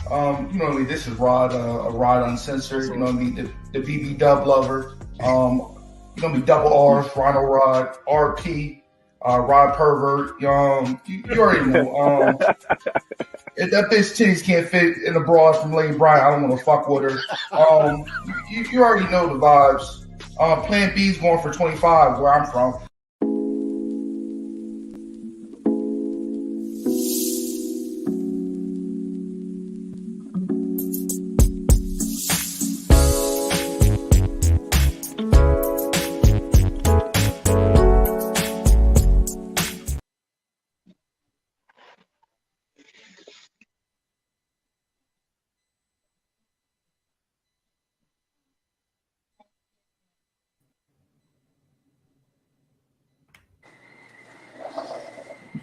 You know what I mean? This is Rod, Rod Uncensored. You know what I mean? The BB Dub lover. You know what I mean? Double R's, Ronald Rod, RP, Rod Pervert. You already know. If that bitch titties can't fit in a bra from Lane Bryant, I don't want to fuck with her. You already know the vibes. Plan B's going for 25 where I'm from.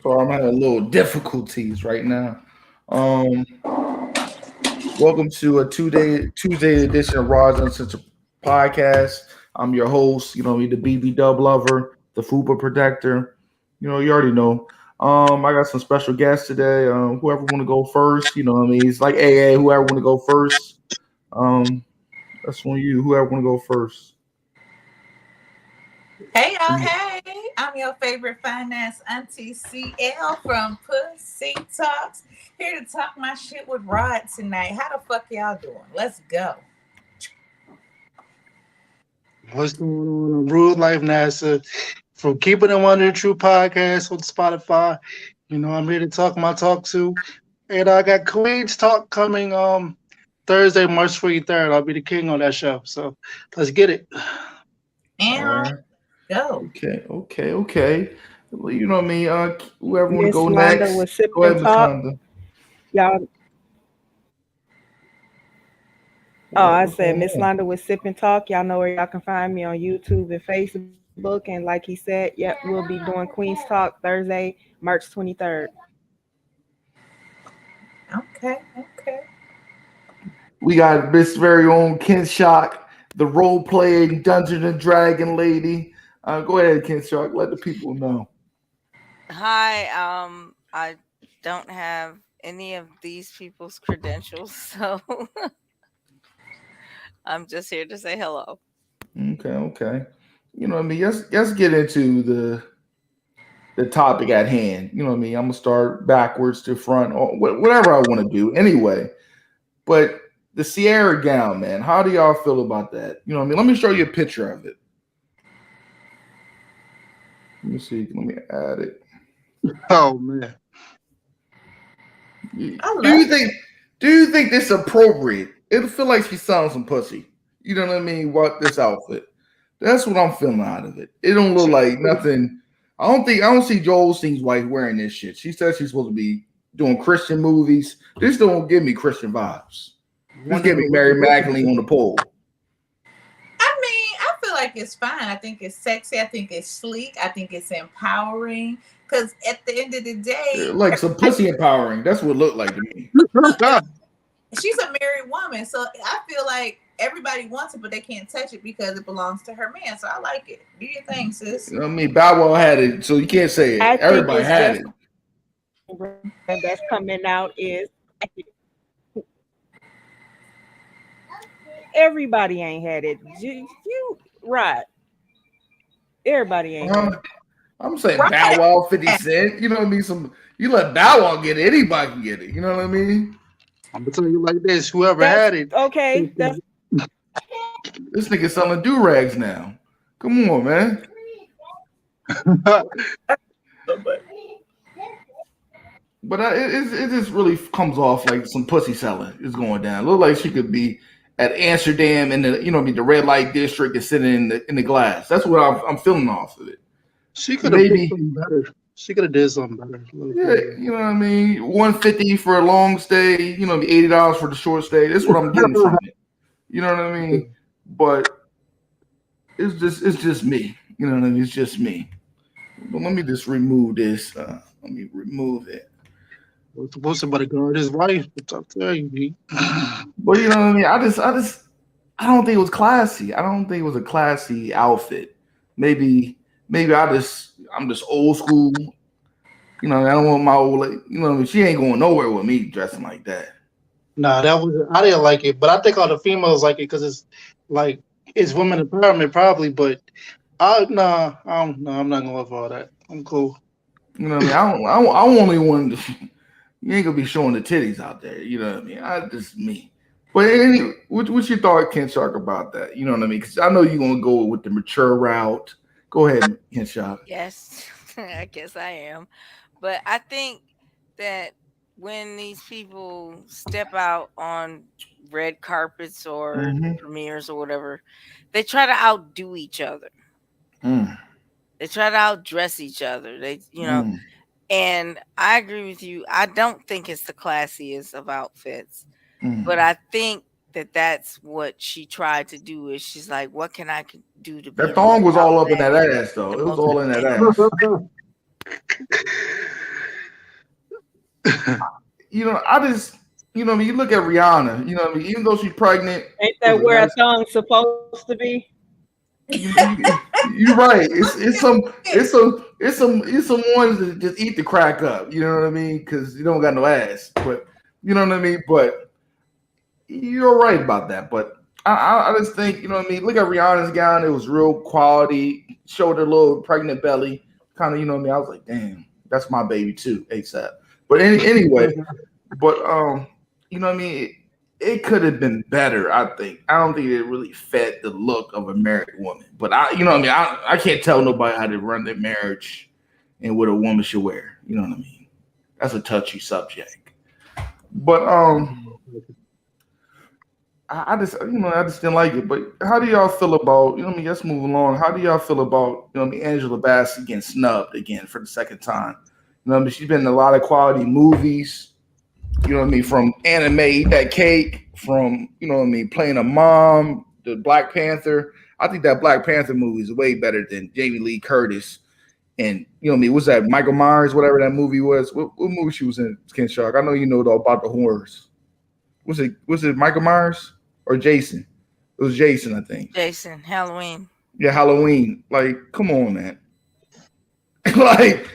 So I'm having a little difficulties right now. Um, Welcome to a Tuesday edition of Rod's Uncensored Podcast. I'm your host, you know me, the BB Dub lover, the Fupa protector. You know, you already know. I got some special guests today. Whoever want to go first, you know what I mean? It's like AA, whoever want to go first. That's on you. Whoever want to go first. Hey y'all, hey! I'm your favorite finance auntie CL from Pussy Talks. Here to talk my shit with Rod tonight. How the fuck y'all doing? Let's go. What's going on? Rude Life NASA from Keeping It One of the True podcast on Spotify. You know, I'm here to talk my talk too. And I got Queen's Talk coming Thursday, March 23rd. I'll be the king on that show. So let's get it. And go. Okay. Well, you know what I mean? Whoever want to go Londa next. with Sip Go ahead, and Miss Talk. Londa. Y'all. Oh, I said Miss Londa with Sip and Talk. Y'all know where y'all can find me on YouTube and Facebook. And like he said, yep, we'll be doing Queen's Talk Thursday, March 23rd. Okay. We got this very own Ken Shock, the role-playing Dungeon and Dragon lady. Go ahead, Ken Shock. Let the people know. Hi. I don't have any of these people's credentials, so I'm just here to say hello. Okay. You know what I mean? Let's get into the topic at hand. You know what I mean? I'm gonna start backwards to front, or whatever I want to do. Anyway, but the Ciara gown, man. How do y'all feel about that? You know what I mean? Let me show you a picture of it. Let me see. Let me add it. Oh man. Do you think this is appropriate? It'll feel like she's selling some pussy. You know what I mean? What this outfit? That's what I'm feeling out of it. It don't look like nothing. I don't see Joel Osteen's wife wearing this shit. She says she's supposed to be doing Christian movies. This don't give me Christian vibes. This give me Mary Magdalene on the pole. I mean, I feel like it's fine. I think it's sexy. I think it's sleek. I think it's empowering. Because at the end of the day, like some pussy empowering. That's what it looked like to me. She's a married woman, so I feel like everybody wants it, but they can't touch it because it belongs to her man. So I like it. Do your thing, sis. I mean, Bow Wow had it, so you can't say it. Everybody had it. That's coming out is everybody ain't had it. You right. Everybody ain't had it. I'm saying Bow Wow, 50 Cent. You know what I mean? You let Bow Wow get it, anybody can get it. You know what I mean? I'm gonna tell you like this: whoever had it, okay. This nigga selling do-rags now. Come on, man. But it just really comes off like some pussy selling is going down. Look like she could be at Amsterdam in the red light district and sitting in the glass. That's what I'm feeling off of it. She could have did something better. She could have did something better. Yeah, you know what I mean? $150 for a long stay, $80 for the short stay. That's what I'm getting from it. You know what I mean? But it's just me. You know what I mean? It's just me. But let me just remove this. Let me remove it. What's supposed to guard his wife? I'll tell you, B. But you know what I mean? I don't think it was classy. I don't think it was a classy outfit. Maybe I'm just old school. I don't want my old, she ain't going nowhere with me dressing like that. Nah, that was I didn't like it, but I think all the females like it because it's like it's women empowerment probably. But I'm not gonna love all that. I'm cool. You know what I mean? I only want to. You ain't gonna be showing the titties out there. You know what I mean? I just me. But what's your thought, Ken Shark, about that? You know what I mean? Because I know you're gonna go with the mature route. Go ahead, Ken Shark. Yes, I guess I am. But I think that when these people step out on red carpets or Mm-hmm. premieres or whatever, they try to outdo each other. Mm, They try to outdress each other. mm, And I agree with you. I don't think it's the classiest of outfits, but mm. I think that that's what she tried to do. Is she's like, what can I do to be That the most thong was all up in that outlandish, ass, though. the It was most all in that ridiculous? ass. You know, I just, you know, what I mean, you look at Rihanna. You know, what I mean, even though she's pregnant, Ain't was that it where a last? thong's supposed to be? You're right. It's some ones that just eat the crack up. You know what I mean? Because you don't got no ass. But you know what I mean. But you're right about that. But I just think you know what I mean. Look at Rihanna's gown. It was real quality. Showed her little pregnant belly. Kind of you know what I mean. I was like, damn, that's my baby too. ASAP. But anyway. But you know what I mean. It could have been better. I think. I don't think it really fed the look of a married woman. But you know what I mean. I can't tell nobody how to run their marriage and what a woman should wear. You know what I mean. That's a touchy subject. But I just didn't like it. But how do y'all feel about you know what I mean? Let's move along. How do y'all feel about you know what I mean? Angela Bassett getting snubbed again for the second time. You know what I mean? She's been in a lot of quality movies. You know what I mean? From anime, Eat That Cake, from, you know what I mean, playing a mom, the Black Panther. I think that Black Panther movie is way better than Jamie Lee Curtis. And, you know what I mean? What's that? Michael Myers, whatever that movie was. What movie she was in, Ken Shark? I know you know all about the horrors. Was it Michael Myers or Jason? It was Jason, I think. Jason, Halloween. Yeah, Halloween. Like, come on, man. like,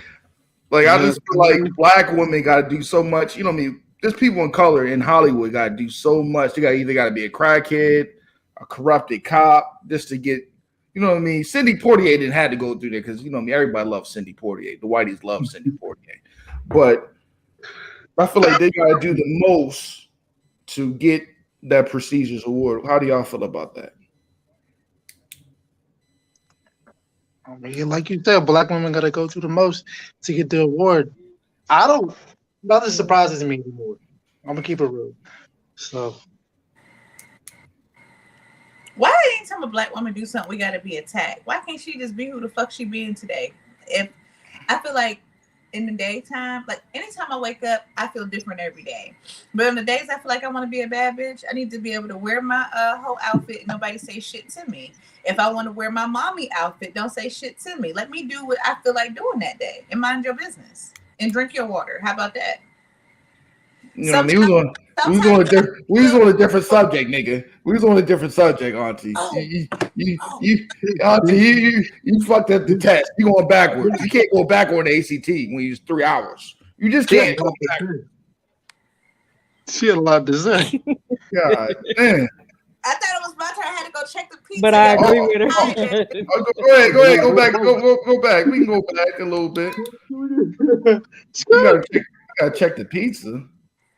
like I just feel like black women got to do so much. You know what I mean? There's people in color in Hollywood got to do so much. They got to be a crackhead, a corrupted cop, just to get. You know what I mean? Cindy Portier didn't have to go through there because you know what I mean. Everybody loves Cindy Portier. The whiteys love Cindy Portier, but I feel like they got to do the most to get that prestigious award. How do y'all feel about that? I mean, like you said, black women gotta go through the most to get the award. I don't. Nothing surprises me anymore. I'm gonna keep it real. So Why anytime a black woman do something, we gotta be attacked? Why can't she just be who the fuck she being today? If I feel like in the daytime, like anytime I wake up, I feel different every day. But on the days I feel like I want to be a bad bitch, I need to be able to wear my whole outfit and nobody say shit to me. If I want to wear my mommy outfit, don't say shit to me. Let me do what I feel like doing that day and mind your business and drink your water. How about that? You know, what I mean, we was on a different subject, nigga. We was on a different subject, Auntie. Auntie, you fucked up the test. You going backwards. You can't go back on the ACT when you use 3 hours. You just can't go back. she had a lot to say. God damn. I thought it was my turn. I had to go check the pizza. But I agree Oh, with her. Go ahead, go back, go back. We can go back a little bit. You gotta check the pizza.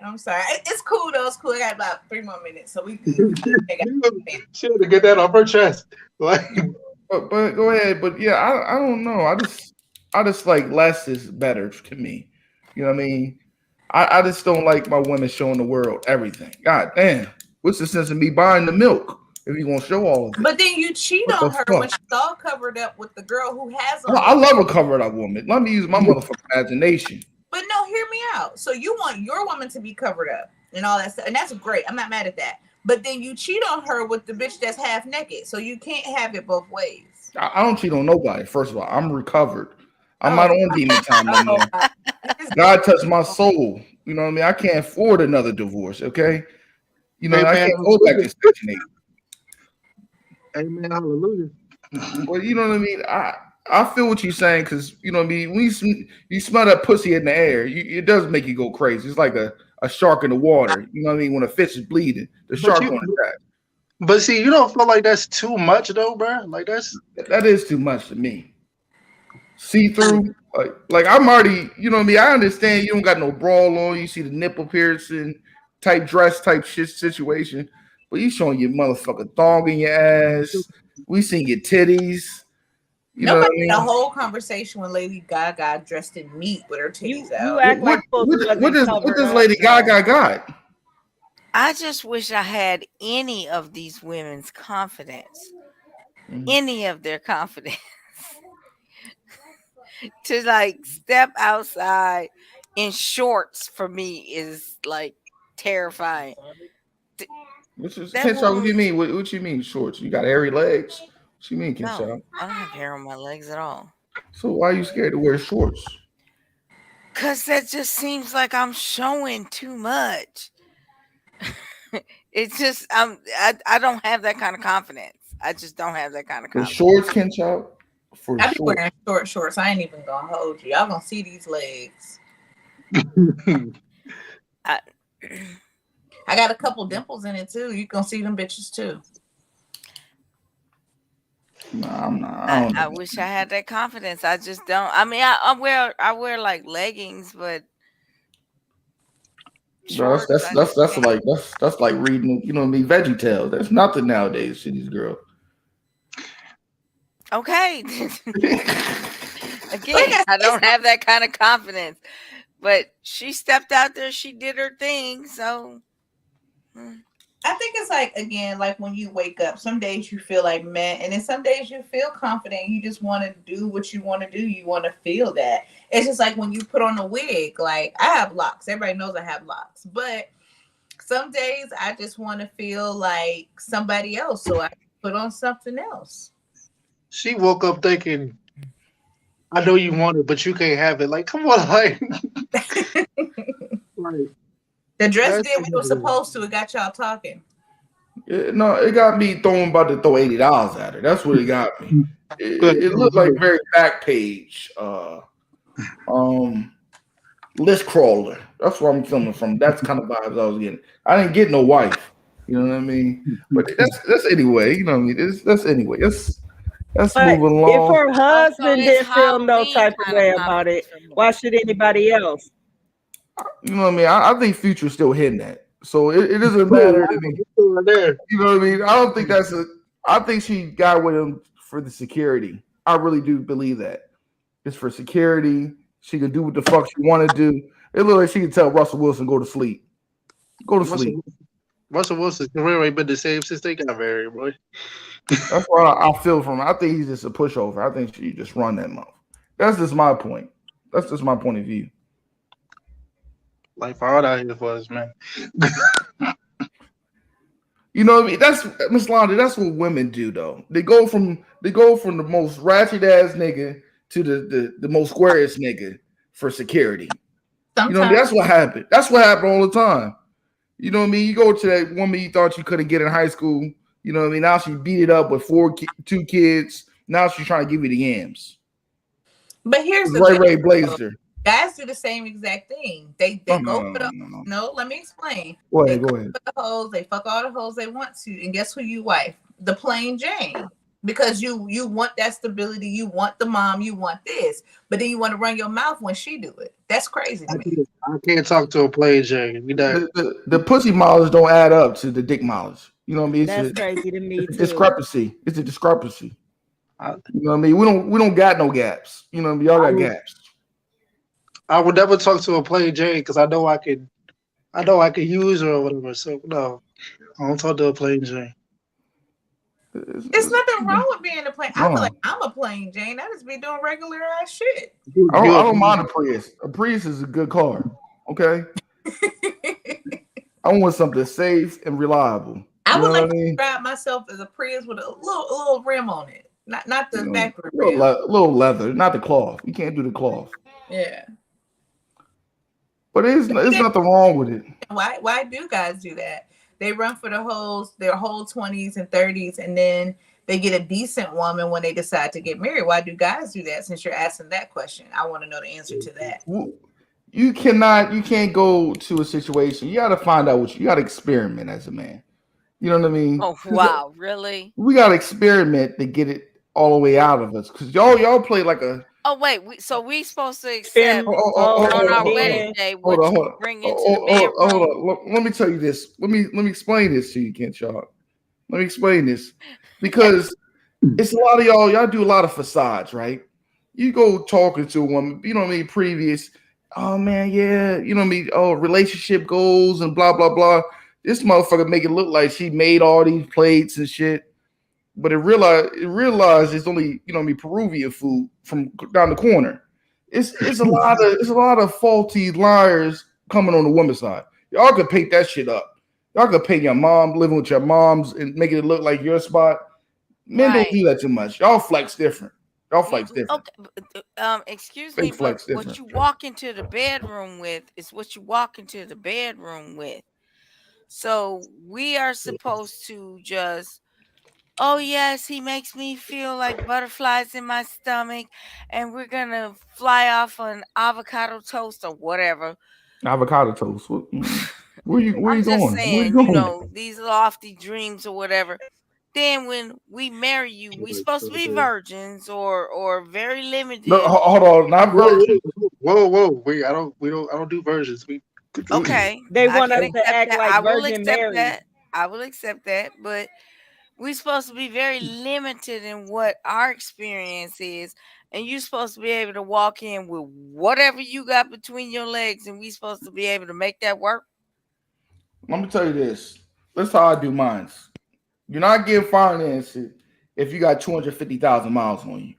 I'm sorry. It's cool though. It's cool. I got about 3 more minutes, so we good. She had to get that off her chest. Like, but go ahead. But yeah, I don't know. I just like less is better to me. You know what I mean? I just don't like my women showing the world everything. God damn. What's the sense of me buying the milk if you're gonna show all of it? But then you cheat What on the her fuck? when she's all covered up with the girl who has on. I love a covered up woman. Let me use my motherfucking imagination. But no, hear me out. So you want your woman to be covered up and all that stuff, and that's great. I'm not mad at that. But then you cheat on her with the bitch that's half naked, so you can't have it both ways. I don't cheat on nobody. First of all, I'm recovered. I'm not on demon time no more. God touched my soul. You know what I mean? I can't afford another divorce. Okay. You know, I can't go back to Section 8. amen, hallelujah. Well, you know what I mean? I feel what you're saying because you know what I mean. When you smell that pussy in the air, it does make you go crazy. It's like a shark in the water. You know what I mean? When a fish is bleeding, the But shark you, gonna attack. but see, you don't feel like that's too much though, bro. Like that's That is too much to me. See through, like I'm already. You know what I mean? I understand you don't got no brawl on. You see the nipple piercing type dress type shit situation, but you showing your motherfucking thong in your ass. We seen your titties. You know what Nobody I had a mean? whole conversation when Lady Gaga dressed in meat with her titties You out. act What like pussy what wasn't what covered does up Lady though. Gaga got? I just wish I had any of these women's confidence, Mhm. any of their confidence to like step outside in shorts for me is like terrifying. Th- Which is That Kenshaw, what woman do you was mean? What you mean shorts? You got hairy legs? What you mean, no, Kenshaw? I don't have hair on my legs at all. So why are you scared to wear shorts? Cause that just seems like I'm showing too much. It's just I don't have that kind of confidence. I just don't have that kind of For confidence. shorts, Kenshaw? For I be shorts. wearing short shorts. I ain't even gonna hold you. Y'all gonna see these legs. I I got a couple dimples in it too. You gonna see them bitches too. Nah, I'm not. I I, don't I know. wish I had that confidence. I just don't. I mean, I wear like leggings, but Bro, shorts. I just that's can't. like that's like reading, you know what I mean, Veggie Tales. That's nothing nowadays to these girls. Okay, Like again, I don't have that kind of confidence. But she stepped out there. She did her thing. So mm, I think it's like again, like when you wake up, some days you feel like man, and then some days you feel confident. You just want to do what you want to do. You want to feel that. It's just like when you put on a wig. Like I have locks. Everybody knows I have locks, but some days I just want to feel like somebody else, so I put on something else. she woke up thinking, "I know you want it, but you can't have it." Like, come on, like The dress that's did what it was supposed to. It got y'all talking. No, it got me about to throw $80 at her. That's what it got me. good. It looked like very back page um list crawler. That's where I'm filming from. That's kind of vibes I was getting. I didn't get no wife. You know what I mean? But that's anyway. You know what I mean? That's anyway. That's But moving if along. her oh, so husband it's didn't feel no Halloween type of kind of way about it, confidence for me. why should anybody else? You know what I mean? I think Future's still hitting that. So it doesn't matter to me. Right there. You know what I mean? I don't think that's a. I think she got with him for the security. I really do believe that. It's for security. She can do what the fuck she want to do. It looks like she can tell Russell Wilson go to sleep. Go to sleep. Russell Wilson's career ain't been the same since they got married, boy. That's what I feel from. I think he's just a pushover. I think she just run that mouth. That's just my point. That's just my point of view. Like for all out here for us, man. You know what I mean? That's Miss Londa. That's what women do, though. They go from the most ratchet ass nigga to the most squarest nigga for security. You know what I mean? Sometimes, That's what happened. That's what happened all the time. You know what I mean? You go to that woman you thought you couldn't get in high school. You know what I mean? Now she beat it up with two kids. Now she's trying to give you the yams. but here's the Ray thing. Ray blazed her. Guys do the same exact thing. No, They no, go no, for the no, no. no. Let me explain. Go They ahead. go Go ahead. for the hoes. They fuck all the hoes they want to, and guess who you wife? The plain Jane. Because you want that stability, you want the mom, you want this, but then you want to run your mouth when she do it. That's crazy to me. I can't talk to a plain Jane. We not. The pussy mileage don't add up to the dick mileage. You know what I mean? That's crazy to me It's a too. discrepancy. It's a discrepancy. I, You know what I mean? We don't got no gaps. You know what I mean? Y'all got gaps. I would never talk to a plain Jane because I know I can. I know I can use her or whatever. So no, I don't talk to a plain Jane. There's nothing wrong with being a plain. I feel No. like I'm a plain Jane. I just be doing regular ass shit. I don't mind a Prius. A Prius is a good car. Okay. I want something safe and reliable. I You would know like what I to mean? describe myself as a Prius with a little rim on it, not the You know, factory rim. little leather, not the cloth. You can't do the cloth. Yeah. But there's nothing wrong with it. Why do guys do that? They run for the whole their whole 20s and 30s, and then they get a decent woman when they decide to get married. Why do guys do that? Since you're asking that question, I want to know the answer to that. You can't go to a situation. You got to find out you got to experiment as a man. You know what I mean? Oh wow, really? We got to experiment to get it all the way out of us. Because y'all play like a. Oh wait, so we supposed to accept Hold on our on. wedding day Hold what on. you bring into the bedroom? Hold on. Let me tell you this. Let me explain this to you, Kent Shaw. Let me explain this because it's a lot of y'all do a lot of facades, right? You go talking to a woman, you know what I mean, previous, oh man, yeah, you know what I mean, oh, relationship goals and blah, blah, blah. This motherfucker make it look like she made all these plates and shit. But it realized it's only, you know what I mean, Peruvian food from down the corner. It's a lot of faulty liars coming on the woman's side. Y'all could paint that shit up. Y'all could paint your mom living with your moms and make it look like your spot. Men don't do that too much. Y'all flex different. Y'all flex different. Okay, excuse me, but what you walk into the bedroom with is what you walk into the bedroom with. So we are supposed to just, oh yes, he makes me feel like butterflies in my stomach, and we're gonna fly off on avocado toast or whatever. Avocado toast. Where you I'm just going? saying, you know, these lofty dreams or whatever. Then when we marry you, we supposed to be virgins or very limited. No, hold on, not virgin. Whoa. Wait, I don't do virgins. Okay. They want us to act that. like I will Virgin accept Mary. that. I will accept that, but we're supposed to be very limited in what our experience is, and you're supposed to be able to walk in with whatever you got between your legs, and we're supposed to be able to make that work. Let me tell you this. That's how I do mine. You're not getting financed if you got 250,000 miles on you.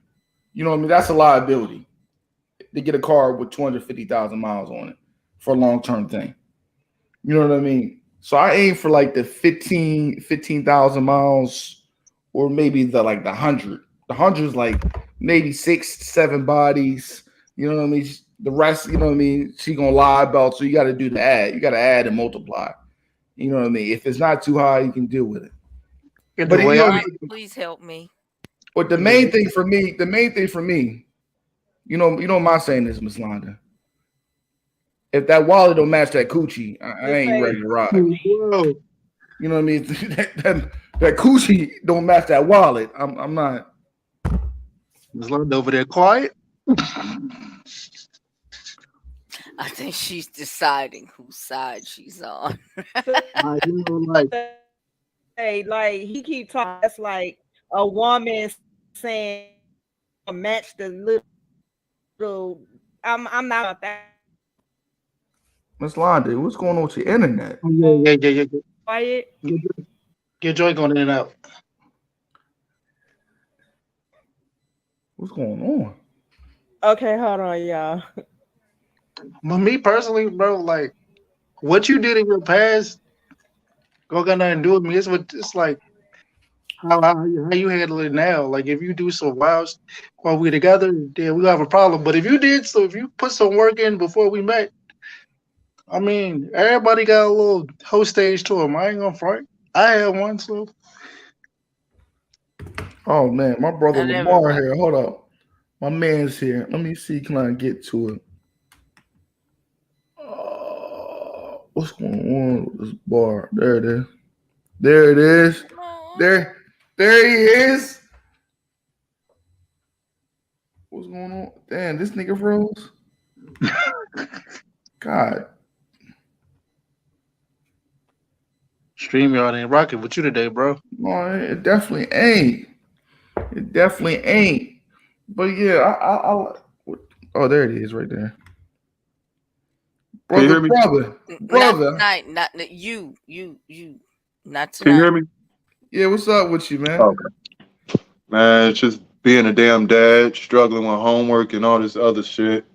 You know what I mean? That's a liability to get a car with 250,000 miles on it for a long-term thing. You know what I mean? So I aim for like the 15,000 miles or maybe the 100. The 100 is like maybe 6-7 bodies. You know what I mean? The rest, you know what I mean? She gonna lie about, so you got to do the add. You got to add and multiply. You know what I mean? If it's not too high, you can deal with it. But you know, please help me. But the main thing for me, you know my saying is, Miss Londa. If that wallet don't match that coochie, I ain't ready to ride. Whoa. You know what I mean? that coochie don't match that wallet. I'm not. Miss Londa over there quiet. I think she's deciding whose side she's on. Like he keep talking. That's like a woman saying match the little. I'm not about that. Miss Londa, what's going on with your internet? Yeah. Quiet. Get Joy going in and out. What's going on? Okay, hold on, y'all. But me personally, bro, like what you did in your past, got nothing to do with me. It's like how you handle it now. Like if you do some wild while we together, then we have a problem. But if you put some work in before we met, I mean, everybody got a little host stage to them. I ain't gonna front. I had one, so. Oh man, my brother Lamar here. Hold up, my man's here. Let me see. Can I get to it? What's going on with this bar? There it is. There it is. There he is. What's going on? Damn, this nigga froze. God. StreamYard ain't rocking with you today, bro. No, it definitely ain't. It definitely ain't. But yeah, I oh, there it is right there. Brother. Not you. Not tonight. Can you hear me? Yeah, what's up with you, man? Okay. Man, it's just being a damn dad, struggling with homework and all this other shit.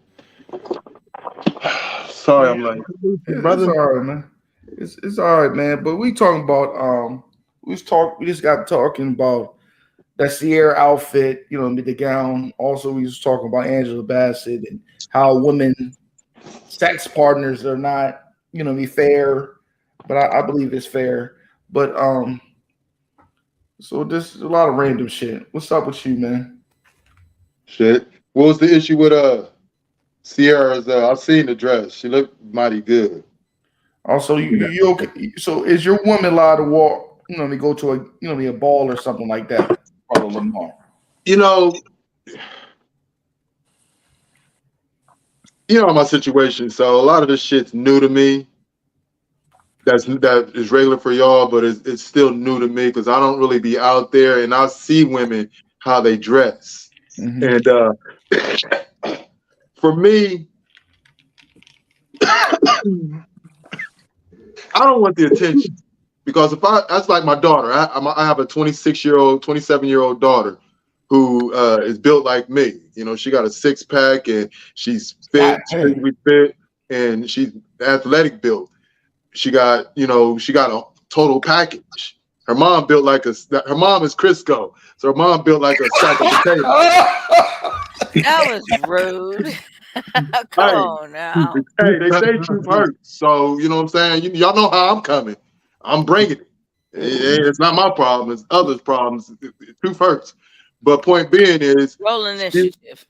Sorry, I'm late. It's all right, man. It's all right, man. But we talking about we just got talking about that Ciara outfit, you know, the gown. Also, we was talking about Angela Bassett and how women sex partners are not, you know, fair. But I believe it's fair. But So this is a lot of random shit. What's up with you, man? Shit. What was the issue with Ciara's? I've seen the dress. She looked mighty good. Also, you okay? So is your woman allowed to walk? They go to a ball or something like that. Follow Lamar. You know my situation. So a lot of this shit's new to me. That is regular for y'all, but it's still new to me because I don't really be out there and I see women how they dress. And for me, I don't want the attention because that's like my daughter. I have a 26-year-old, 27-year-old daughter who is built like me. She got a 6-pack and she's fit, physically fit, and she's athletic built. She got a total package. Her mom built like her mom is Crisco, so her mom built like a sack of potatoes. That was rude. Come on now. Hey, they say truth hurts, so you know what I'm saying. Y'all know how I'm coming. I'm bringing it. It's not my problem. It's others' problems. Truth hurts. But point being is, roll initiative.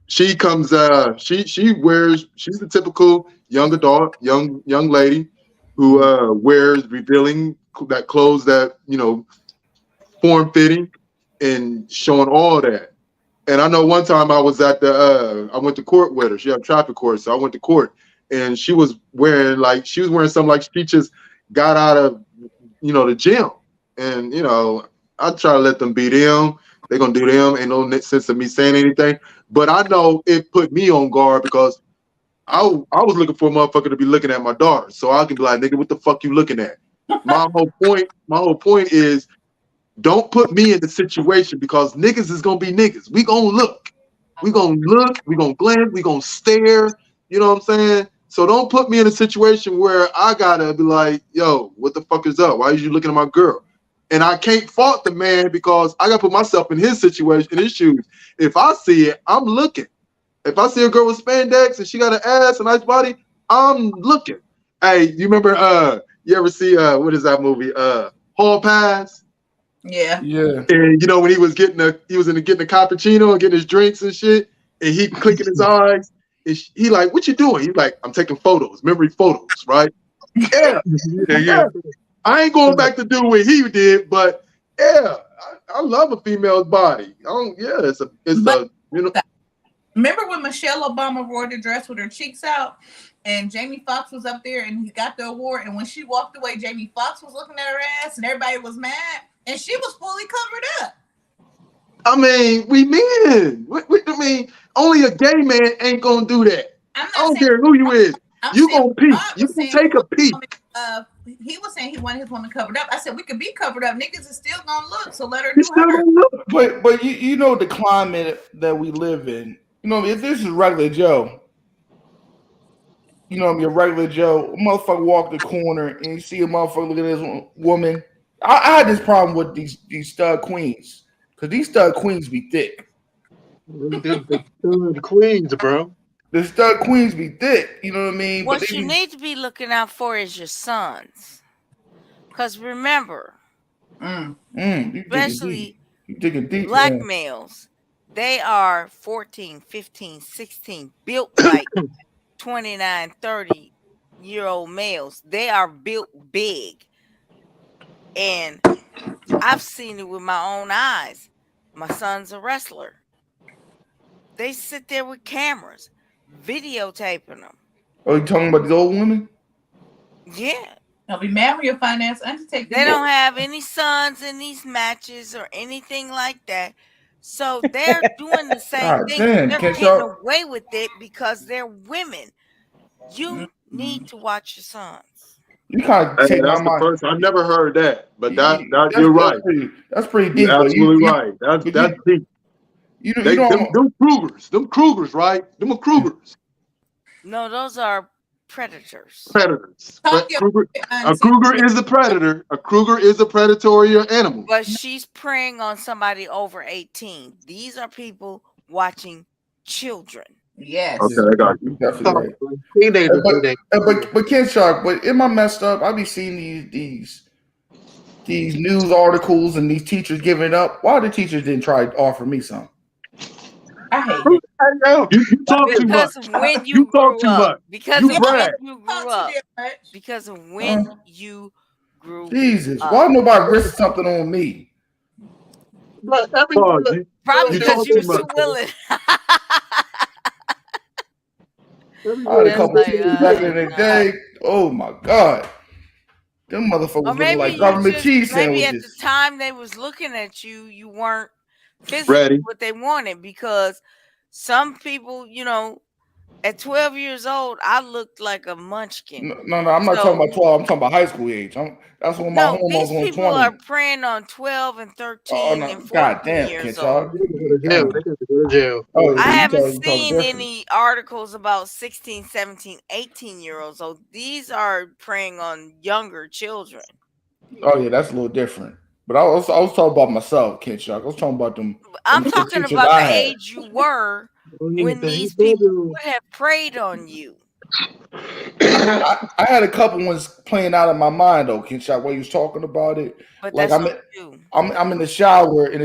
She comes. She wears. She's the typical young adult, young lady who wears revealing that clothes that form fitting and showing all that. And I know one time I was at I went to court with her. She had traffic court, so I went to court, and she was wearing something like she just got out of the gym. And I try to let them be them. They're gonna do them. Ain't no sense of me saying anything. But I know it put me on guard because I was looking for a motherfucker to be looking at my daughter, so I can be like, nigga, what the fuck you looking at? My whole point is, don't put me in the situation because niggas is gonna be niggas. We gonna look, we gonna glance, we gonna stare. You know what I'm saying? So don't put me in a situation where I gotta be like, yo, what the fuck is up? Why are you looking at my girl? And I can't fault the man because I gotta put myself in his situation, in his shoes. If I see it, I'm looking. If I see a girl with spandex and she got an ass, a nice body, I'm looking. Hey, you remember? You ever see what is that movie? Hall Pass. Yeah. And when he was getting a cappuccino and getting his drinks and shit, and he clicking his eyes, and he like, what you doing? He's like, I'm taking photos, memory photos, right? Yeah. I ain't going back to do what he did, but yeah, I love a female's body. Remember when Michelle Obama wore the dress with her cheeks out and Jamie Foxx was up there and he got the award, and when she walked away, Jamie Foxx was looking at her ass and everybody was mad and she was fully covered up. I mean, we men. I mean, only a gay man ain't gonna do that. I don't care who you is. You gonna peek. You can take a peek. He was saying he wanted his woman covered up. I said we could be covered up. Niggas is still gonna look, so let her do her. But you know the climate that we live in. If this is regular Joe, your regular Joe, a motherfucker walk the corner and you see a motherfucker look at this woman. I had this problem with these stud queens because these stud queens be thick. The queens, bro. The stud queens be thick. You know what I mean? What you need to be looking out for is your sons, because remember, especially black males. They are 14, 15, 16, built like 29, 30-year-old males. They are built big. And I've seen it with my own eyes. My son's a wrestler. They sit there with cameras, videotaping them. Oh, you talking about these old women? Yeah. Don't be mad when your finance undertake. They don't have any sons in these matches or anything like that. So they're doing the same thing. They're getting away with it because they're women. You need to watch your sons. You kind of take my mind. First, I've never heard that, but you're right. That's pretty deep. You're absolutely right. That's deep. Them Krugers, right? Them are Krugers. No, those are predators. A Kruger is a predator. A Kruger is a predatory animal. But she's preying on somebody over 18. These are people watching children. Yes. Okay, I got you. Definitely right. But Ken Shark, but am I messed up? I be seeing these these news articles and these teachers giving up. Why the teachers didn't try to offer me some? I hate it. You talk too much. Because when You you talk grew too up, much. because You of brag. when you Talk grew too up, damn much. because of when you grew Jesus, up. why nobody risk something on me? But every Pause. Probably You because talk you too was much. too willing. I had a That's couple like, teachers back in the no. day. Oh my God. Them Or motherfuckers looking maybe like you government just cheese maybe at the sandwiches. time they was looking at you, you weren't physically Ready. what they wanted, because some people, at 12 years old, I looked like a munchkin. No, I'm not talking So about 12. I'm talking about high school age. That's when my no, hormones these on people 20. are preying on 12 and Oh 13 no, and 14 God damn, years can't old. y'all? They got to go to jail. Oh yeah, I you haven't talk seen different. any articles about 16, 17, 18-year-olds. So these are preying on younger children. Oh yeah, that's a little different. But I was talking about myself, Kid Shock. I was talking about them I'm the talking teachers about I the had. age you were when He these told people you. would have preyed on you. I had a couple ones playing out of my mind though, Kid Shock, while you was talking about it. But Like that's on you. I'm in the shower and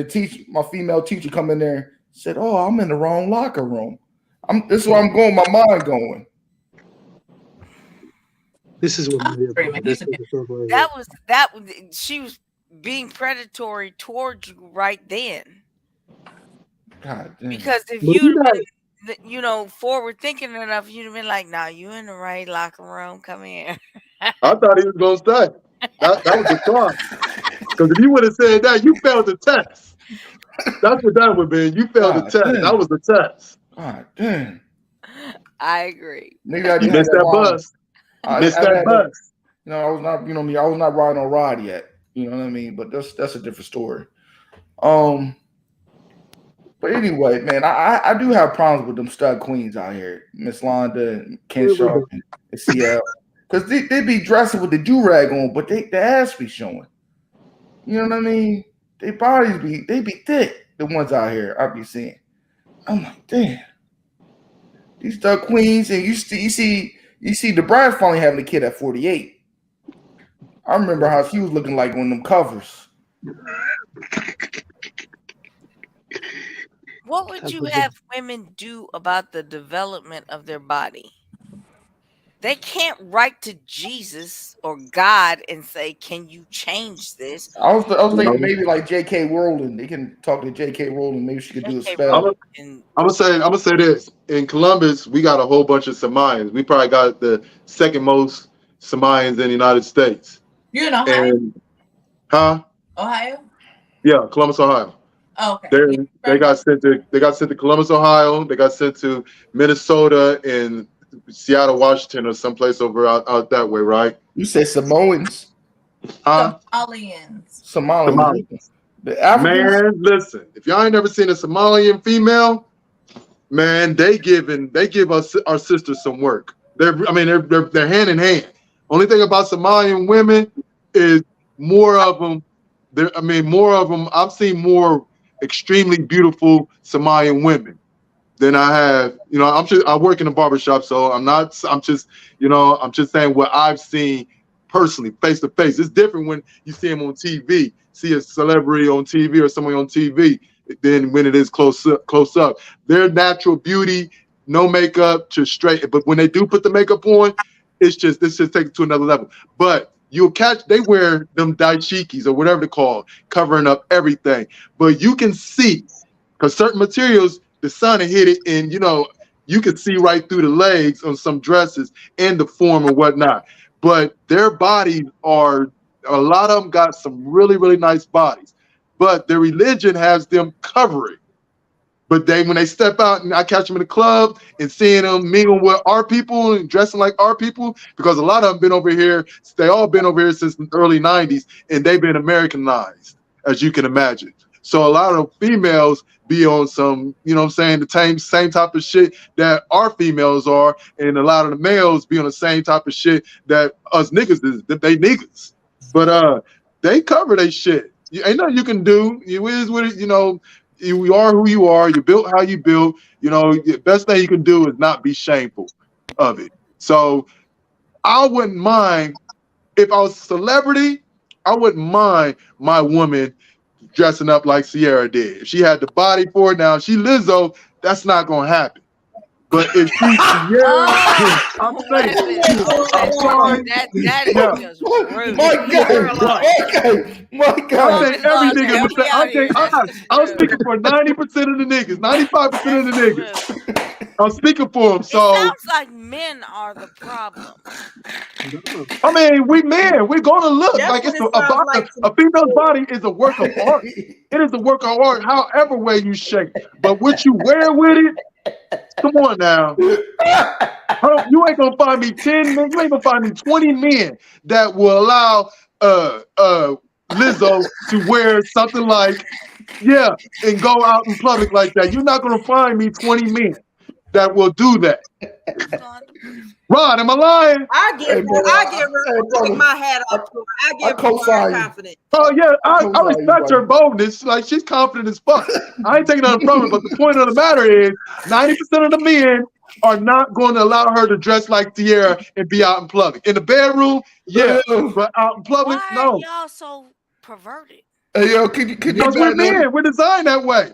my female teacher come in there and said, "Oh, I'm in the wrong locker room." This is where I'm going, my mind going. This is what I'm screaming. this He's That was she was being predatory towards you right then. God damn. Because if But you'd you been, forward thinking enough, you'd have been like, "Nah, you in the right locker room. Come here." I thought he was gonna say that was the thought. Because if you would have said that, you failed the test. That's what that would be. You failed the God test. damn. That was the test. God damn. I agree. Maybe I You didn't have missed that line. bus. You missed that had bus. I was not, me, I was not riding on ride yet. You know what I mean? But that's a different story. But anyway, man, I do have problems with them stud queens out here, Miss Londa and Ken Sharp and Ciara, because they be dressing with the do rag on, but the ass be showing. You know what I mean? Their bodies be thick. The ones out here I be seeing. I'm like, damn, these stud queens, and you see the bride finally having a kid at 48. I remember how she was looking like on them covers. What would you have women do about the development of their body? They can't write to Jesus or God and say, "Can you change this?" I was thinking maybe like J.K. Rowling. They can talk to J.K. Rowling. Maybe she could do a spell. I'm gonna say this. In Columbus, we got a whole bunch of Samayans. We probably got the second most Samayans in the United States. You in Ohio? Huh? Ohio? Yeah, Columbus, Ohio. Oh, okay. They got sent to Columbus, Ohio. They got sent to Minnesota and Seattle, Washington, or someplace over out that way, right? You said Samoans? Huh? Somalians. The Africans? Man, listen. If y'all ain't never seen a Somalian female, man, they give us our sisters some work. They're hand in hand. Only thing about Somalian women is more of them. I've seen more extremely beautiful Somalian women than I have. I work in a barbershop, so I'm just saying what I've seen personally, face to face. It's different when you see them on TV, see a celebrity on TV or someone on TV, than when it is close up. Their natural beauty, no makeup, just straight. But when they do put the makeup on, this just takes it to another level. But you'll catch they wear them dashikis or whatever they're called, covering up everything. But you can see, because certain materials, the sun hit it, and you can see right through the legs on some dresses and the form and whatnot. But their bodies a lot of them got some really, really nice bodies. But their religion has them covering. But when they step out and I catch them in the club and seeing them mingling with our people and dressing like our people, because a lot of them been over here, they all been over here since the early 90s, and they've been Americanized, as you can imagine. So a lot of females be on some, the same type of shit that our females are, and a lot of the males be on the same type of shit that us niggas is, that they niggas. But they cover their shit. Ain't nothing you can do. You is what it, you are who you are. You built how you built. The best thing you can do is not be shameful of it. So I wouldn't mind if I was a celebrity. wouldn't mind my woman dressing up like Ciara did. If she had the body for it, now she Lizzo, that's not gonna happen. But if she Ciara, I'm saying, I'm sorry. That is just rude. My God. I think every nigga would say, I'm speaking for 90% of the niggas, 95% of the niggas. I'm speaking for them. So it sounds like men are the problem. I mean, we men, we're gonna look That's like what it's it sounds like to a female's body is a work of art. It is a work of art, however way you shape. But what you wear with it, come on now. You ain't gonna find me 10 men, you ain't gonna find me 20 men that will allow Lizzo to wear something like, and go out in public like that. You're not gonna find me 20 men that will do that. Rod, am I lying? I give her my hat off to her. I give her confidence. Oh yeah, I respect her boldness. Like, she's confident as fuck. I ain't taking nothing from her, but the point of the matter is 90% of the men are not going to allow her to dress like Ciara and be out in public. In the bedroom, but out in public, Why no. are y'all so perverted? Hey, yo, can you Because we're men, we're designed that way.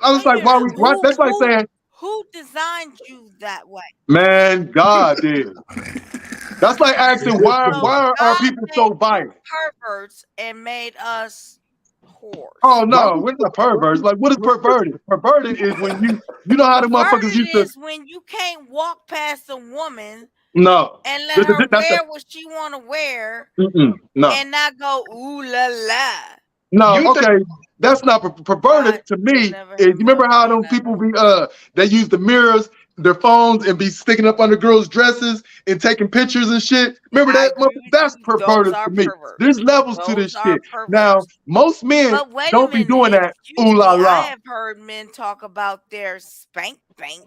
I was like, why? That's like saying, who designed you that way? Man, God did. That's like asking why are people so violent? Perverts and made us whores. Oh no, we're not perverts. Like, what is perverted? Perverted is when you know how the motherfuckers used to. Is when you can't walk past a woman. No. And let her wear what she want to wear. No. And not go ooh la la. No, okay. That's not perverted to me. You remember how those people be they use the mirrors, their phones, and be sticking up under girls' dresses and taking pictures and shit? Remember that? That's perverted to me. There's levels to this shit. Now, most men don't be doing that. Ooh la la. I have heard men talk about their spank bank,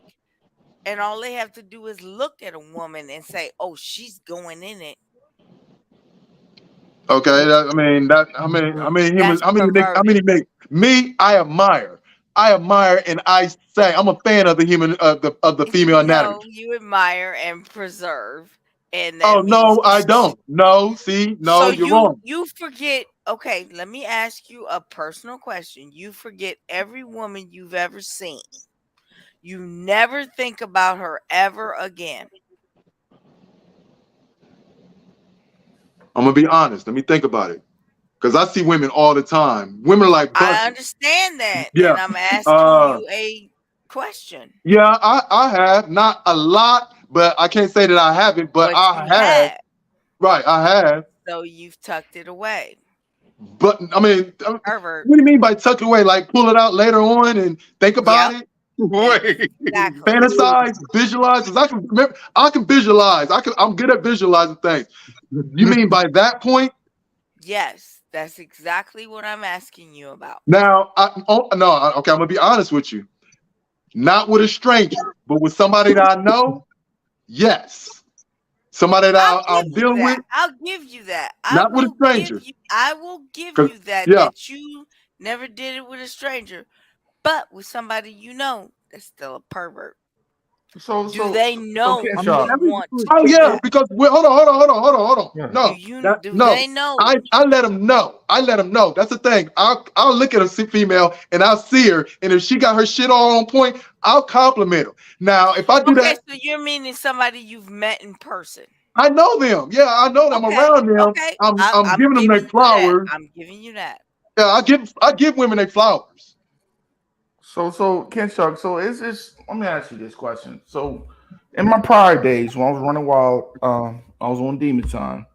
and all they have to do is look at a woman and say, "Oh, she's going in it." Okay, how many me? I admire, and I say I'm a fan of the human of the female anatomy. You admire and preserve, and oh no, I don't. No, see, no, so you're wrong. You forget. Okay, let me ask you a personal question. You forget every woman you've ever seen. You never think about her ever again. I'm gonna be honest. Let me think about it, because I see women all the time. Women are like buses. I understand that. Yeah, and I'm asking you a question. Yeah, I have not a lot, but I can't say that I haven't. But I have. Right, I have. So you've tucked it away. But I mean, pervert. What do you mean by tuck it away? Like pull it out later on and think about it. Exactly. Fantasize, visualize. Cause I can visualize. I'm good at visualizing things. You mean by that point? Yes, that's exactly what I'm asking you about. Now, okay, I'm gonna be honest with you. Not with a stranger, but with somebody that I know. Yes, somebody that I'm dealing with. I'll give you that. Not with a stranger. I will give you that. Yeah. That you never did it with a stranger. But with somebody you know, that's still a pervert. So do they know you want to? Oh yeah, because hold on. Yeah. No, do they know? I let them know. That's the thing. I'll look at a female and I'll see her, and if she got her shit all on point, I'll compliment her. Now, if I do that, so you're meaning somebody you've met in person. I know them. Yeah, I know them. I'm around them. Okay. I'm giving them their flowers. I'm giving you that. Yeah, I give women their flowers. So Ken Chuck, so is this? Let me ask you this question. So, in my prior days when I was running wild, I was on Demon Time.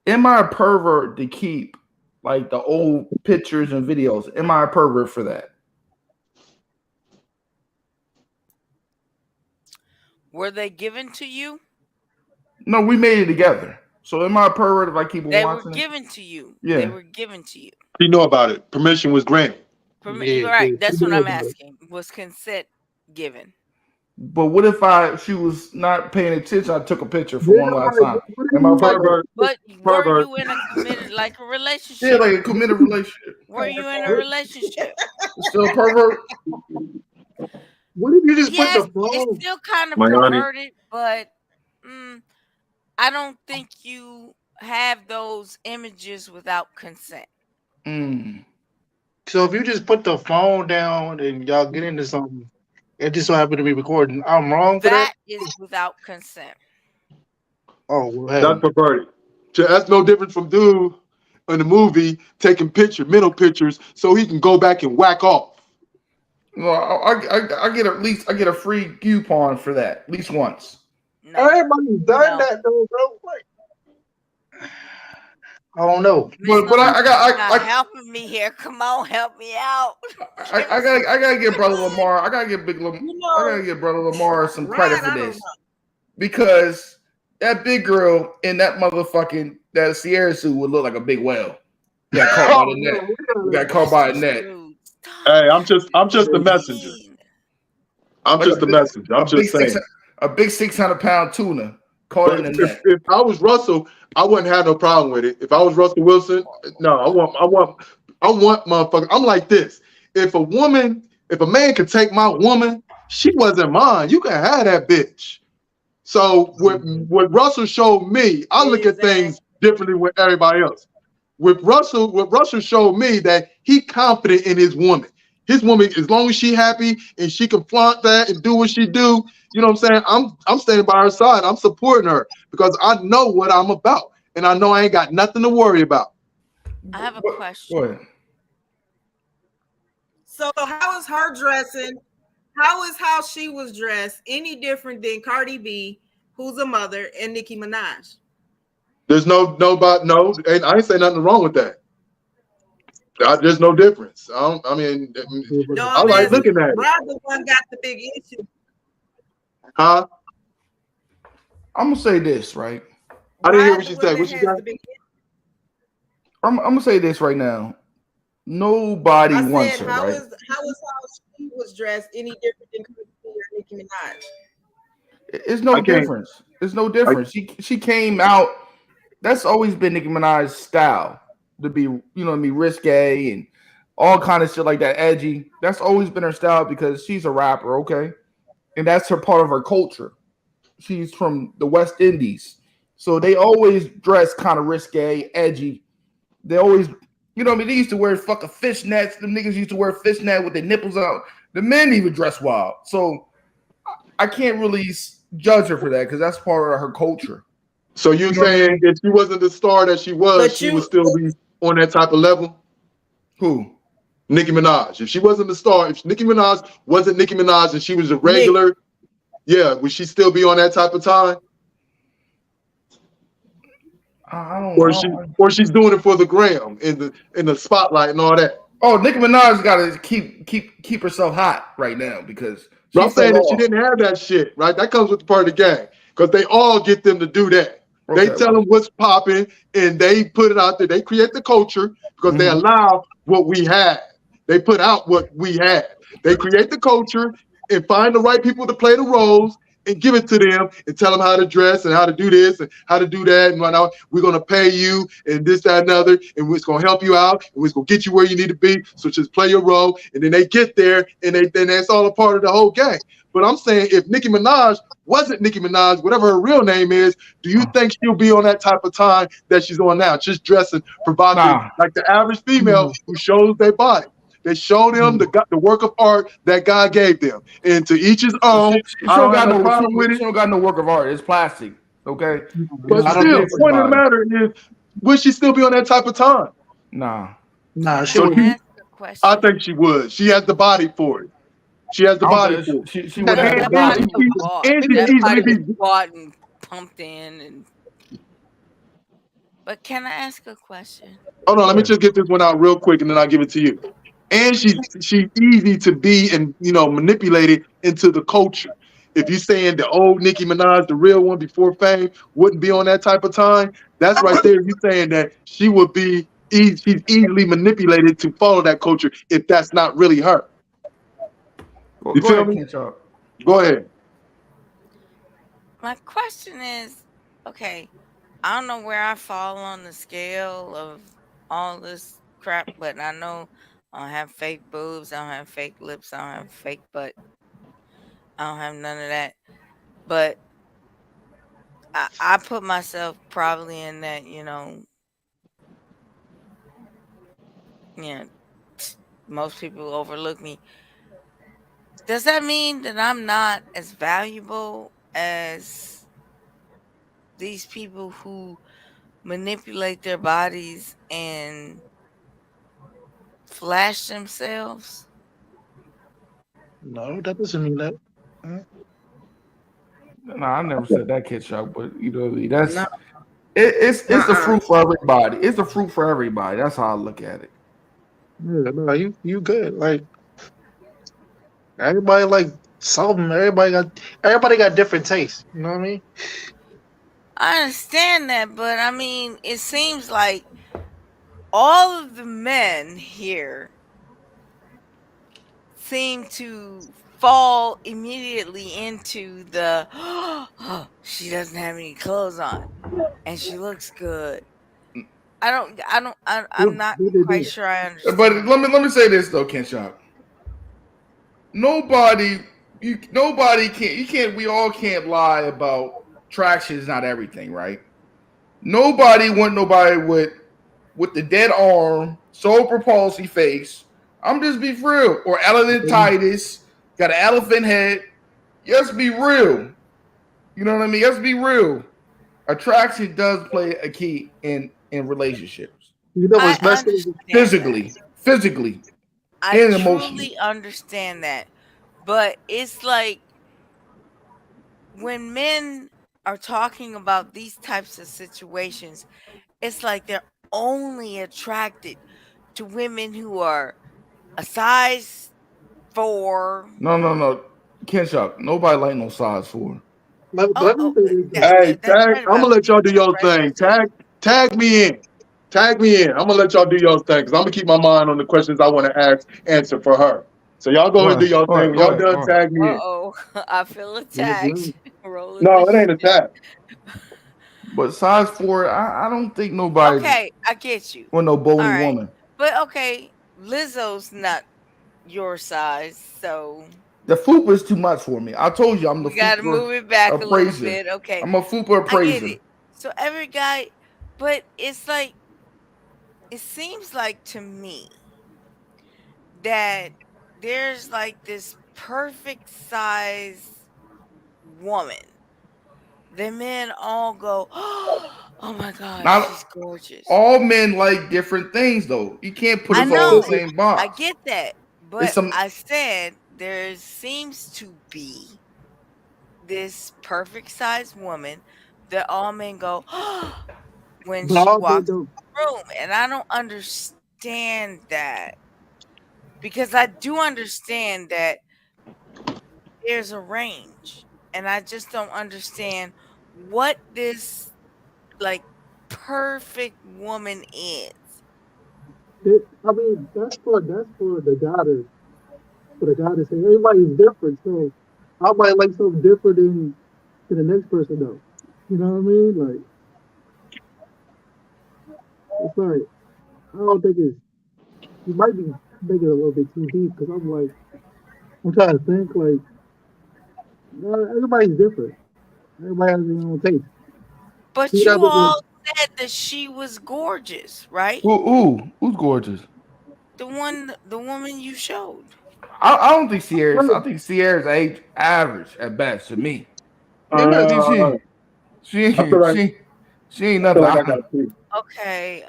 Am I a pervert to keep like the old pictures and videos? Am I a pervert for that? Were they given to you? No, we made it together. So am I a pervert if I keep they watching? They were given to you. Yeah, they were given to you. You know about it. Permission was granted. Right. That's what I'm asking. Was consent given? But what if she was not paying attention? I took a picture for one last time. Am I a pervert? But were you in a committed relationship? Yeah, like a committed relationship. Were you in a relationship? Still a pervert? What if you just put the phone? It's still kind of perverted, but I don't think you have those images without consent. So if you just put the phone down and y'all get into something, it just so happened to be recording. I'm wrong for that. That is without consent. Oh, well, That's hey. perverted. That's no different from dude in the movie taking mental pictures so he can go back and whack off. Well, I get I get a free coupon for that at least once. No. Everybody's done that though, bro. I don't know. But I helping me here. Come on, help me out. I gotta give brother Lamar. I gotta give brother Lamar some credit for this because that big girl in that motherfucking that Ciara suit would look like a big whale. Got caught by the net. Got caught by a net. Hey, I'm just the messenger. I'm just the messenger. I'm just saying. A big 600-pound tuna caught in the net. If I was Russell, I wouldn't have no problem with it. If I was Russell Wilson, no, I want motherfucker. I'm like this. If a man could take my woman, she wasn't mine. You can have that bitch. So what Russell showed me, I look at things differently with everybody else. With Russell, what Russell showed me that he confident in his woman. His woman, as long as she happy and she can flaunt that and do what she do, you know what I'm saying? I'm standing by her side. I'm supporting her because I know what I'm about. And I know I ain't got nothing to worry about. I have a question. Go ahead. So how is her dressing? How is how she was dressed any different than Cardi B, who's a mother, and Nicki Minaj? There's no, and I ain't say nothing wrong with that. There's no difference. I like looking at it. Rob the one got the big issue. Huh? I'm gonna say this, right? I didn't hear what you said. What you got? I'm gonna say this right now. Nobody wants her, right? How is how she was dressed any different than Nicki Minaj? It's no difference. It's no difference. She came out. That's always been Nicki Minaj's style to be, risque and all kind of shit like that, edgy. That's always been her style because she's a rapper, okay, and that's her part of her culture. She's from the West Indies, so they always dress kind of risque, edgy. They always, they used to wear fucking fishnets. The niggas used to wear fishnet with their nipples out. The men even dress wild. So I can't really judge her for that because that's part of her culture. So you're saying if she wasn't the star that she was, she would still be on that type of level? Who? Nicki Minaj. If she wasn't the star, if Nicki Minaj wasn't Nicki Minaj and she was a regular, would she still be on that type of time? Or she's doing it for the gram in the spotlight and all that. Oh, Nicki Minaj got to keep herself hot right now because I'm saying that she didn't have that shit, right? That comes with the part of the game because they all get them to do that. Okay, they tell them what's popping and they put it out there. They create the culture because they allow what we have. They put out what we have. They create the culture and find the right people to play the roles and give it to them and tell them how to dress and how to do this and how to do that. And right now we're going to pay you and this, that, and other. And it's going to help you out. And it's going to get you where you need to be. So just play your role. And then they get there and then that's all a part of the whole game. But I'm saying if Nicki Minaj wasn't Nicki Minaj, whatever her real name is, do you think she'll be on that type of time that she's on now? Just dressing provocative like the average female who shows their body. They show them the work of art that God gave them. And to each his own. I don't got no problem with it. She don't got no work of art. It's plastic. Okay? But still, the point of the matter is, would she still be on that type of time? Nah, she wouldn't. I think she would. She has the body for it. She has the body for it. She would have the body. And she's easily be bought and pumped in. But can I ask a question? Hold on, let me just get this one out real quick, and then I'll give it to you. And she's easy to be and manipulated into the culture. If you're saying the old Nicki Minaj, the real one before fame, wouldn't be on that type of time, that's right there. You're saying that she would be she's easily manipulated to follow that culture if that's not really her. You feel me? Go ahead. My question is, okay, I don't know where I fall on the scale of all this crap, but I know I don't have fake boobs, I don't have fake lips, I don't have fake butt. I don't have none of that. But I put myself probably in that, most people overlook me. Does that mean that I'm not as valuable as these people who manipulate their bodies and flash themselves? No, that doesn't mean that. No, I never said that, Kid Shock, but that's No. it's the fruit for everybody. It's the fruit for everybody. That's how I look at it. Yeah, no, you good. Like everybody like something. Everybody got different tastes. You know what I mean? I understand that, but I mean, it seems like all of the men here seem to fall immediately into the oh, she doesn't have any clothes on and she looks good. I'm not quite sure I But understand. let me say this though, Ken Shock. Nobody we all can't lie about traction is not everything, right? Nobody want nobody with the dead arm, cerebral palsy face. I'm just be real. Or elephantitis, got an elephant head. Let's be real. You know what I mean? Let's be real. Attraction does play a key in relationships. You know I what's messed up? understand Physically, I and emotionally. truly understand that. But it's like when men are talking about these types of situations, it's like they're only attracted to women who are a size 4. No. Ken Shock, nobody like no size 4. Let me say this. Hey, That's tag. right I'm gonna about let y'all do that's your right thing. about you. Tag me in. Tag me in. I'm gonna let y'all do your thing because I'm gonna keep my mind on the questions I want to answer for her. So y'all go and do your thing. When y'all done, Go ahead. tag me in. Uh-oh. I feel attacked. Rolling No, the it ain't a shit. tag. But size 4, I don't think nobody Okay, I get you. want no All bony right. woman. But okay, Lizzo's not your size, so The fupa is too much for me. I told you I'm the we got to fupa move it back a little appraiser. bit. Okay. I'm a fupa I get appraiser. it. So every guy, but it's like, it seems like to me that there's like this perfect size woman. The men all go, oh my God, Not she's gorgeous. all men like different things though. You can't put I us all in the know, same I box. get that. It's But some I said there seems to be this perfect sized woman that all men go when But she all men walks don't. in the room. And I don't understand that because I do understand that there's a range. And I just don't understand what this like perfect woman is. I mean, that's for the guy to say everybody's different. So I might like something different than the next person though. You know what I mean? Like it's like I don't think it's. You might be making it a little bit too deep because I'm trying to think like everybody's different. Everybody has their own taste. But See that you look like all said that she was gorgeous, right? who's gorgeous. The woman you showed. I don't think Ciara's. I think Ciara's age average at best to me. I think Uh, I feel like she ain't I feel nothing. like I got two. Okay,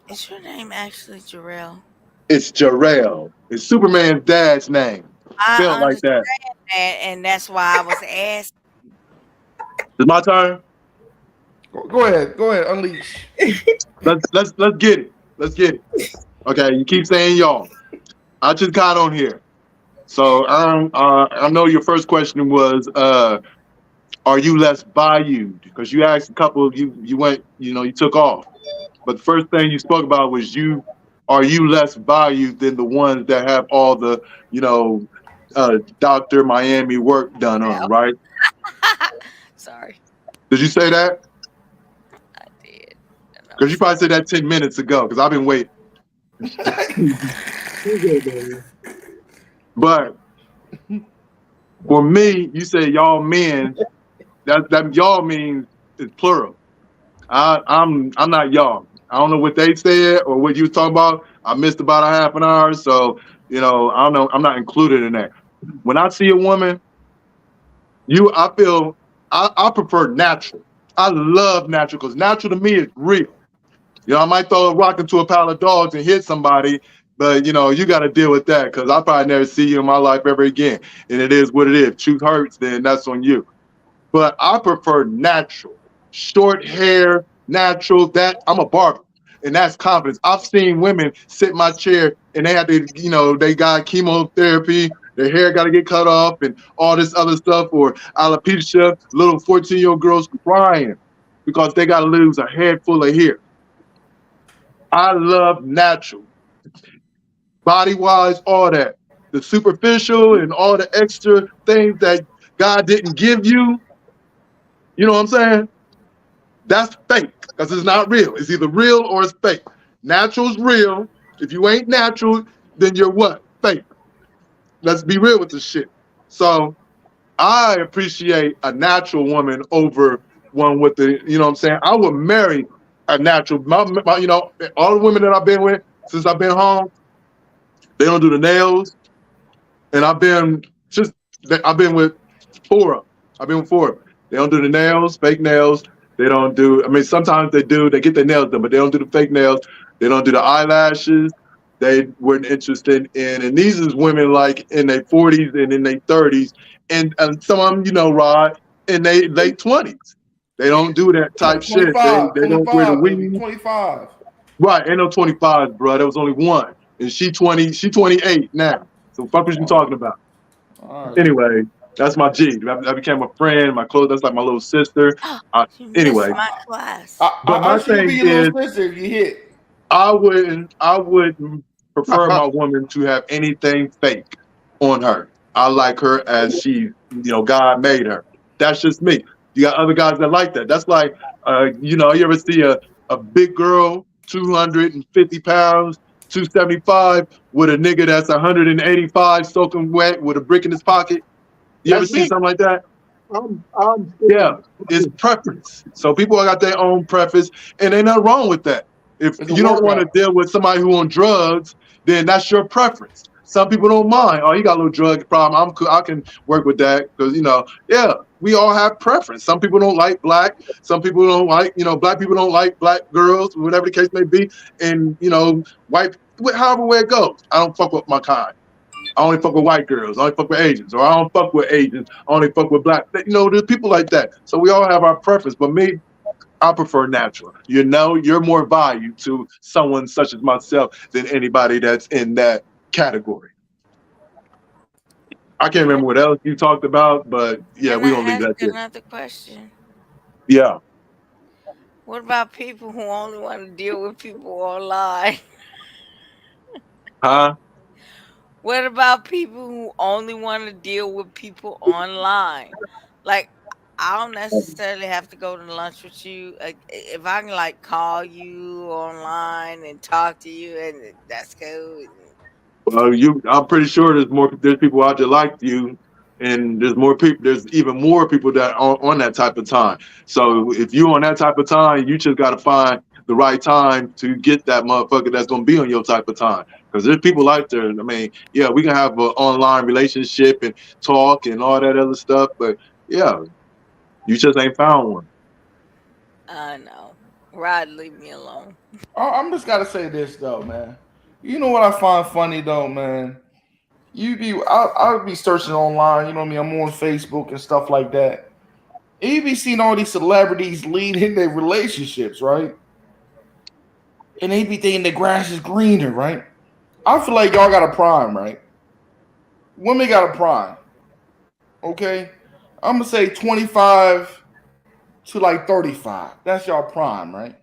is your name actually Jarrell? It's Jarrell. It's Superman's dad's name. I Spelled like that. understand that, and that's why I was asking. It's my turn. Go ahead, unleash. Let's get it. Let's get it. Okay, you keep saying y'all. I just got on here. So I know your first question was are you less valued? Because you asked a couple you went, you took off. But the first thing you spoke about was are you less valued than the ones that have all the, Dr. Miami work done on them, right? Sorry, Did you say that? I did. And I'm Because you probably sorry. said that 10 minutes ago, because I've been waiting. But for me, you say y'all men that y'all means is plural. I'm not y'all. I don't know what they said or what you was talking about. I missed about a half an hour, so I don't know. I'm not included in that. When I see a woman, I feel I prefer natural. I love natural because natural to me is real. I might throw a rock into a pile of dogs and hit somebody, but you got to deal with that because I'll probably never see you in my life ever again. And it is what it is. Truth hurts, then that's on you. But I prefer natural, short hair, natural. That I'm a barber, and that's confidence. I've seen women sit in my chair and they have to, they got chemotherapy, their hair got to get cut off, and all this other stuff, or alopecia. Little 14-year-old girls crying because they got to lose a head full of hair. I love natural, body-wise, all that. The superficial and all the extra things that God didn't give you. You know what I'm saying? That's fake because it's not real. It's either real or it's fake. Natural's real. If you ain't natural, then you're what? Fake. Let's be real with this shit. So I appreciate a natural woman over one with the, you know what I'm saying? I would marry a natural, all the women that I've been with since I've been home, they don't do the nails. And I've been with 4 of them. I've been with 4 of them. They don't do the nails, fake nails. They don't do, sometimes they do, they get their nails done, but they don't do the fake nails. They don't do the eyelashes. They weren't interested in, and these is women like in their 40s and in their 30s, and some of them, Rod, in their late 20s. They don't do that type shit. They don't wear the weave. 25. Right, ain't no 25, bro. There was only one. And she 28 now. So fuck what you talking about. Right. Anyway, that's my G. That became a friend, my close. That's like my little sister. Anyway, my class. But my thing is, sister if you hit. I wouldn't prefer my woman to have anything fake on her. I like her as she, God made her. That's just me. You got other guys that like that. That's like, you ever see a big girl, 250 pounds, 275, with a nigga that's 185 soaking wet with a brick in his pocket? You ever see something like that? Yeah, it's preference. So people got their own preference, and ain't nothing wrong with that. If you don't want to deal with somebody who on drugs, then that's your preference. Some people don't mind. Oh, he got a little drug problem. I can work with that because we all have preference. Some people don't like black. Some people don't like black people don't like black girls, whatever the case may be. And white, however way it goes. I don't fuck with my kind. I only fuck with white girls. I only fuck with Asians, or I don't fuck with Asians. I only fuck with black. There's people like that. So we all have our preference. But me, I prefer natural. You're more value to someone such as myself than anybody that's in that category. I can't remember what else you talked about, but yeah, we're gonna leave that there. Another question. Yeah. What about people who only want to deal with people online? Huh? What about people who only want to deal with people online? Like, I don't necessarily have to go to lunch with you. If I can call you online and talk to you, and that's cool. Well, I'm pretty sure there's people out there like you, and there's more people. There's even more people that are on that type of time. So if you on that type of time, you just got to find the right time to get that motherfucker that's gonna be on your type of time. Because there's people out there. Yeah, we can have an online relationship and talk and all that other stuff, but yeah, you just ain't found one. I know. Rod, leave me alone. I'm just gotta say this though, man. You know what I find funny though, man? I'll be searching online, I'm on Facebook and stuff like that. And you be seeing all these celebrities leading their relationships, right? And they be thinking the grass is greener, right? I feel like y'all got a prime, right? Women got a prime. Okay? I'm gonna say 25 to 35. That's y'all prime, right?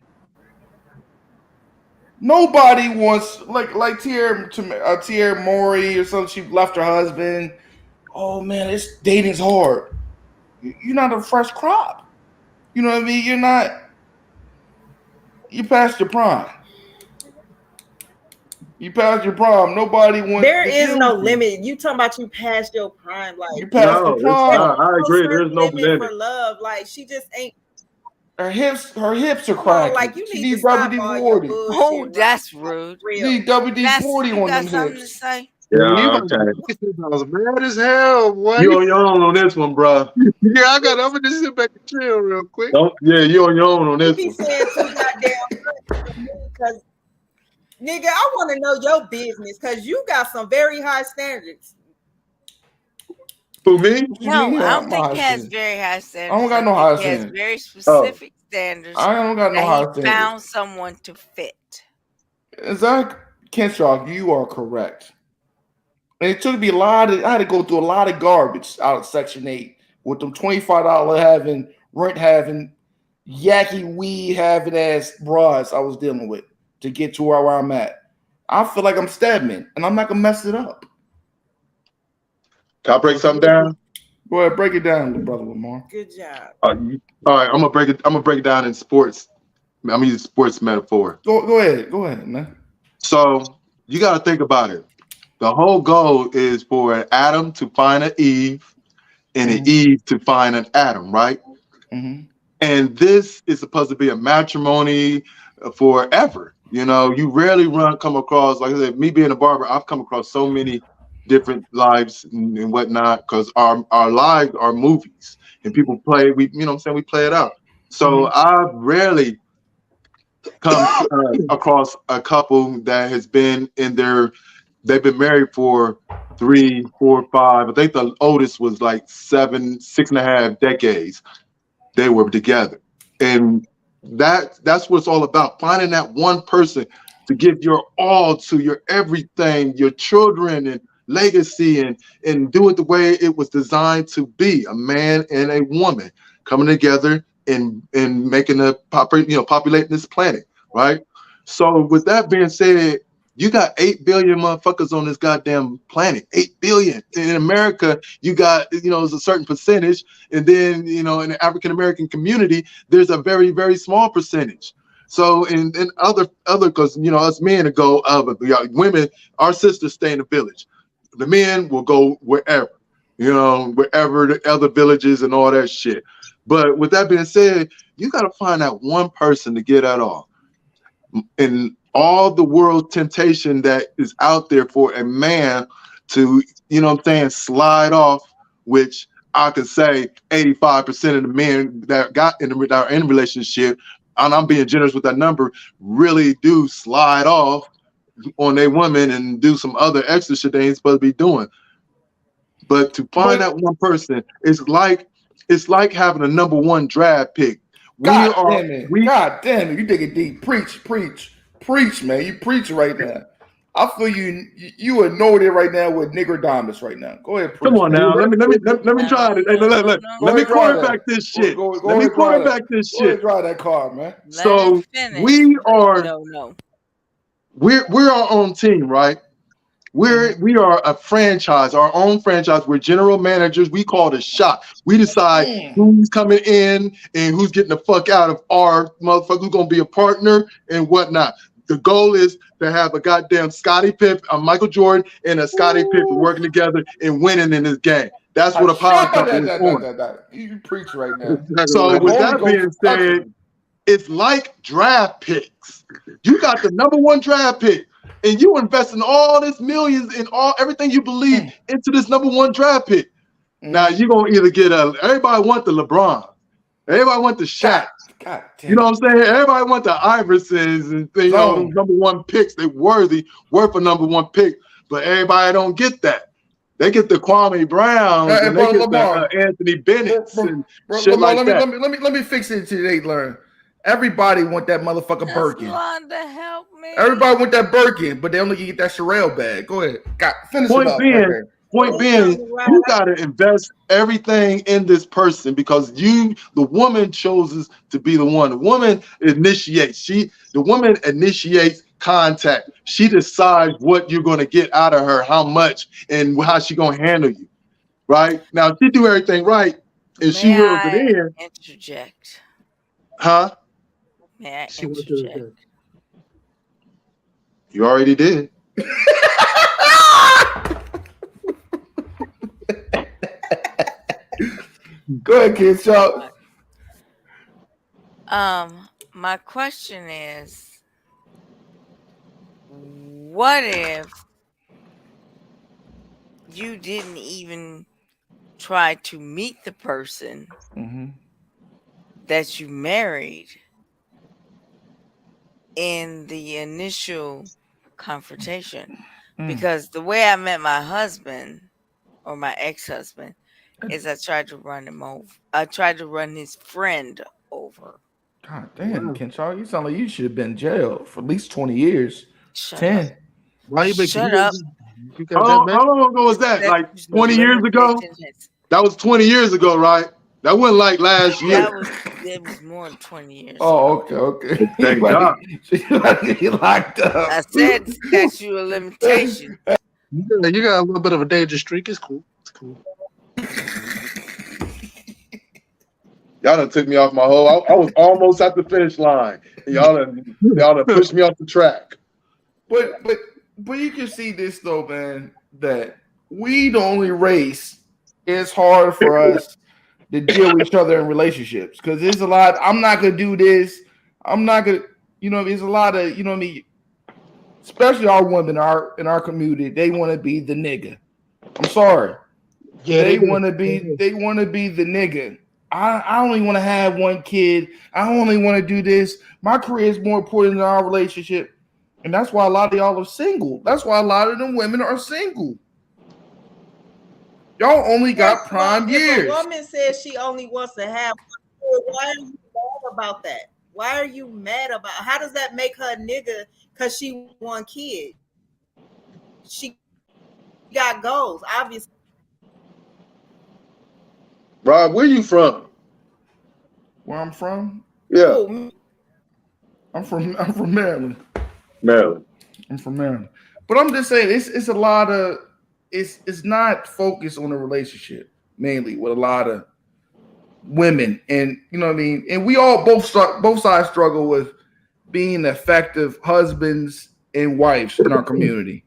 Nobody wants like Ciara Mori or something. She left her husband. Oh man, dating's hard. You're not a fresh crop. You know what I mean? You're past your prime. You passed your prime. Nobody wants. There is no limit. You talking about you passed your prime? Like you passed the prime. I agree. There's no limit for love. Like she just ain't. Her hips are cracking. Like you she need needs to stop WD-40. Oh, that's rude. You need WD-40 you on got them something to hips. say? Yeah, okay. I was mad as hell, boy. You on your own on this one, bro. Yeah, I'm gonna just sit back and chill real quick. You on your own on this You one. be saying too goddamn because nigga, I want to know your business because you got some very high standards. For me? No, I don't think he has very high standards. I don't got no high He has standards. very specific standards. I don't got no high that he standards. found someone to fit. Zach Kenshaw, you are correct. And it took me I had to go through a lot of garbage out of Section 8 with them $25 rent having, yucky weed having ass bras I was dealing with to get to where I'm at. I feel like I'm Stedman, and I'm not gonna mess it up. Can I break something down? Go ahead, break it down, brother Lamar. Good job. All right, I'm gonna break it down in sports. I'm gonna use sports metaphor. Go ahead, man. So you got to think about it. The whole goal is for an Adam to find an Eve, and an Eve to find an Adam, right? Mm-hmm. And this is supposed to be a matrimony forever. You know, you rarely come across, like I said, me being a barber, I've come across so many different lives and whatnot, because our lives are movies, and people play. We play it out. So I rarely come across a couple that has been they've been married for 3, 4, 5. I think the oldest was like 6.5 decades they were together. And that's what it's all about. Finding that one person to give your all to, your everything, your children and legacy, and do it the way it was designed to be, a man and a woman coming together and making populating this planet, right? So with that being said, you got 8 billion motherfuckers on this goddamn planet. 8 billion. In America, you got, there's a certain percentage. And then, in the African American community, there's a very, very small percentage. So in other, because, us men go women, our sisters stay in the village. The men will go wherever, wherever the other villages and all that shit. But with that being said, you got to find that one person to get at all. And all the world temptation that is out there for a man to, slide off, which I could say 85% of the men that are in a relationship, and I'm being generous with that number, really do slide off on their women and do some other extra shit they ain't supposed to be doing. But to find that one person, it's like having a number 1 draft pick. God damn it. You dig it deep. Preach, man. You preach right now. I feel you anointed right now with nigger diamonds right now. Go ahead, preach. Come on now. Let me try it. Hey, let me quarterback this shit. Let me quarterback this shit. Go ahead, drive that car, man. So we're our own team, right? We are a franchise, our own franchise. We're general managers. We call the shot. We decide who's coming in and who's getting the fuck out of our motherfucker, who's gonna be a partner and whatnot. The goal is to have a goddamn Scottie Pippen, a Michael Jordan, and a Scottie Pippen working together and winning in this game. That's what a power couple is for. You preach right now. So with that being said, it's like draft picks. You got the number 1 draft pick, and you investing all this millions and everything you believe into this number 1 draft pick. Now you're gonna either get everybody want the LeBron, everybody want the Shaq. God damn. You know what I'm saying? Everybody want the Iversons and number 1 picks. They're worth a number 1 pick, but everybody don't get that. They get the Kwame Browns and they get the Anthony Bennett's and shit like that. Let me fix it to they learn. Everybody want that motherfucker Birkin. Londa, help me. Everybody want that Birkin, but they only get that Sherelle bag. Go ahead. Finish it up. Point being, you got to invest everything in this person because the woman chooses to be the one. The woman initiates. The woman initiates contact. She decides what you're going to get out of her, how much, and how she going to handle you. Right? Now, if she do everything right and she reels it in. Interject. Huh? May I interject? You already did. Go ahead, kids. So, my question is, what if you didn't even try to meet the person that you married in the initial confrontation? Because the way I met my husband or my ex-husband is I tried to run him over. I tried to run his friend over. God damn, Kenshaw, you sound like you should have been in jail for at least 20 years. Shut 10. up. Why you Shut up. How long ago was that? Like 20 years ago? That was 20 years ago, right? That wasn't like last year. It was more than 20 years ago. Okay. Thank God. He locked up. I said statute of limitation. You got a little bit of a dangerous streak. It's cool. It's cool. Y'all done took me off my hole. I was almost at the finish line. Y'all done pushed me off the track. But you can see this though, man, that we the only race. It's hard for us to deal with each other in relationships because there's a lot. I'm not gonna do this. I'm not gonna, there's a lot of, especially our women in our community. They want to be the nigga. I'm sorry. Yeah, they want to be the nigga. I only want to have one kid. I only want to do this. My career is more important than our relationship. And that's why a lot of y'all are single. That's why a lot of them women are single. Y'all only got prime years. If a woman says she only wants to have one, why are you mad about that? Why are you mad about it? How does that make her a nigga because she want kids? She got goals, obviously. Rob, where you from? Where I'm from? Yeah. I'm from Maryland. Maryland. I'm from Maryland. But I'm just saying it's a lot of it's not focused on a relationship mainly with a lot of women, and you know what I mean. And we all both sides struggle with being effective husbands and wives in our community.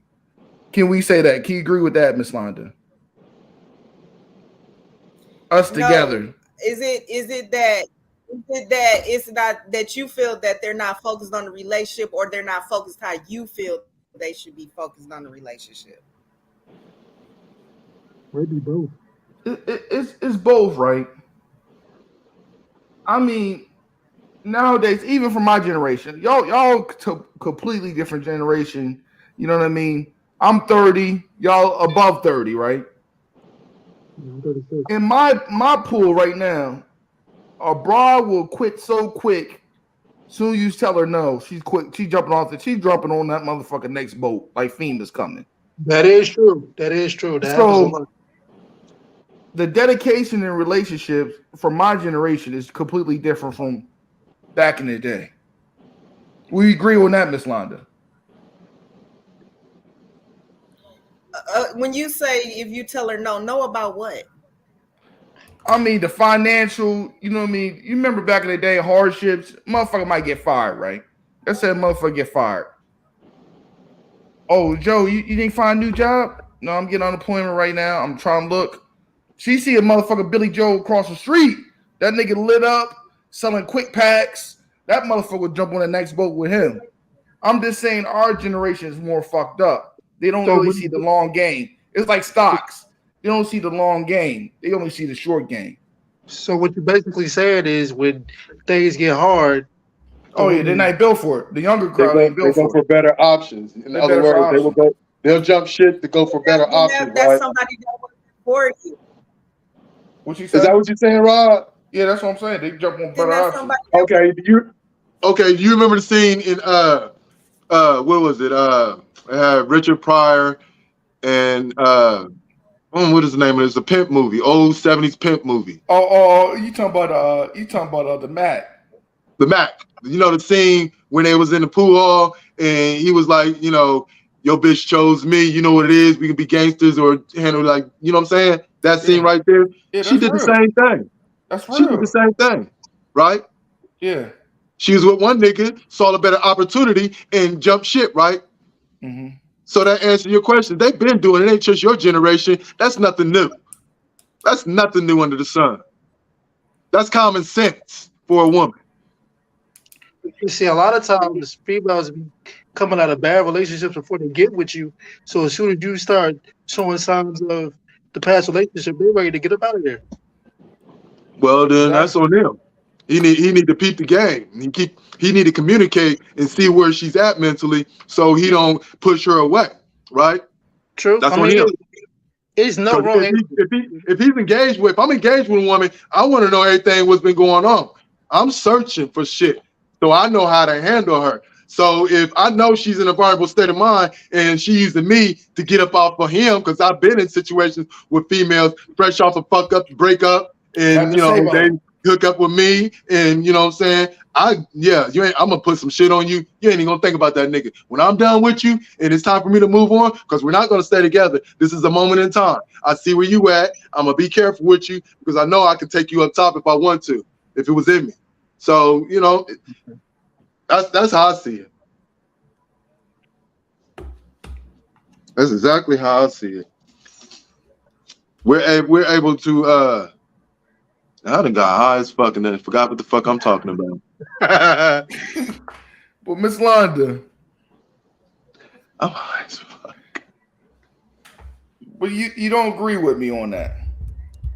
Can we say that? Can you agree with that, Miss Londa? Us together. Is it that it's not that you feel that they're not focused on the relationship, or they're not focused how you feel they should be focused on the relationship? Maybe both. It's both, right? I mean, nowadays, even for my generation, y'all completely different generation. You know what I mean? I'm 30, y'all above 30, right? In my pool right now, a broad will quit so quick. Soon you tell her no, she's quick. She's jumping on that motherfucking next boat like FEMA's coming. That is true. That so the dedication in relationships for my generation is completely different from back in the day. We agree on that, Miss Londa? When you say if you tell her no about what? I mean, the financial, you know what I mean? You remember back in the day, hardships, motherfucker might get fired, right? Let's say a motherfucker get fired. Oh, Joe, you didn't find a new job? No, I'm getting unemployment right now. I'm trying to look. She see a motherfucker Billy Joe across the street. That nigga lit up, selling quick packs. That motherfucker would jump on the next boat with him. I'm just saying our generation is more fucked up. They don't really see the long game. It's like stocks. They don't see the long game. They only see the short game. So what you basically said is when things get hard. Oh yeah, they're not built for it. The younger crowd ain't built for it. They go for better options. In other words, they'll jump shit to go for better options. That's right? somebody that will support you. What you say? Is that what you're saying, Rob? Yeah, that's what I'm saying. They jump on better options. Okay, you remember the scene in what was it? Richard Pryor and what is the name of it? It's a pimp movie, old 70s pimp movie. Oh, you talking about the Mac. The Mac. You know the scene when they was in the pool hall and he was like, your bitch chose me, you know what it is, we can be gangsters or handle like, you know what I'm saying? That scene right there. Yeah, she did the same thing. That's real. She did the same thing, right? Yeah. She was with one nigga, saw a better opportunity and jumped shit, right? Mm-hmm. So that answers your question. They've been doing it. It ain't just your generation. That's nothing new. That's nothing new under the sun. That's common sense for a woman. You see, a lot of times females be coming out of bad relationships before they get with you. So as soon as you start showing signs of the past relationship, they're ready to get up out of there. Well, then that's on him. He need to peep the game. He need to communicate and see where she's at mentally, so he don't push her away. Right? True. That's on him. It's no wrong. If he's engaged with, if I'm engaged with a woman, I want to know everything what's been going on. I'm searching for shit, so I know how to handle her. So if I know she's in a vulnerable state of mind and she's using me to get up off of him, because I've been in situations with females fresh off a fuck up breakup, and they hook up with me, and you know what I'm saying, I'm gonna put some shit on you. You ain't even gonna think about that nigga. When I'm done with you and it's time for me to move on, because we're not gonna stay together. This is a moment in time. I see where you at. I'm gonna be careful with you because I know I can take you up top if I want to, if it was in me. So that's how I see it. That's exactly how I see it. We're able to I done got high as fuck and then forgot what the fuck I'm talking about. Well, Miss Londa, I'm high as fuck. But you don't agree with me on that.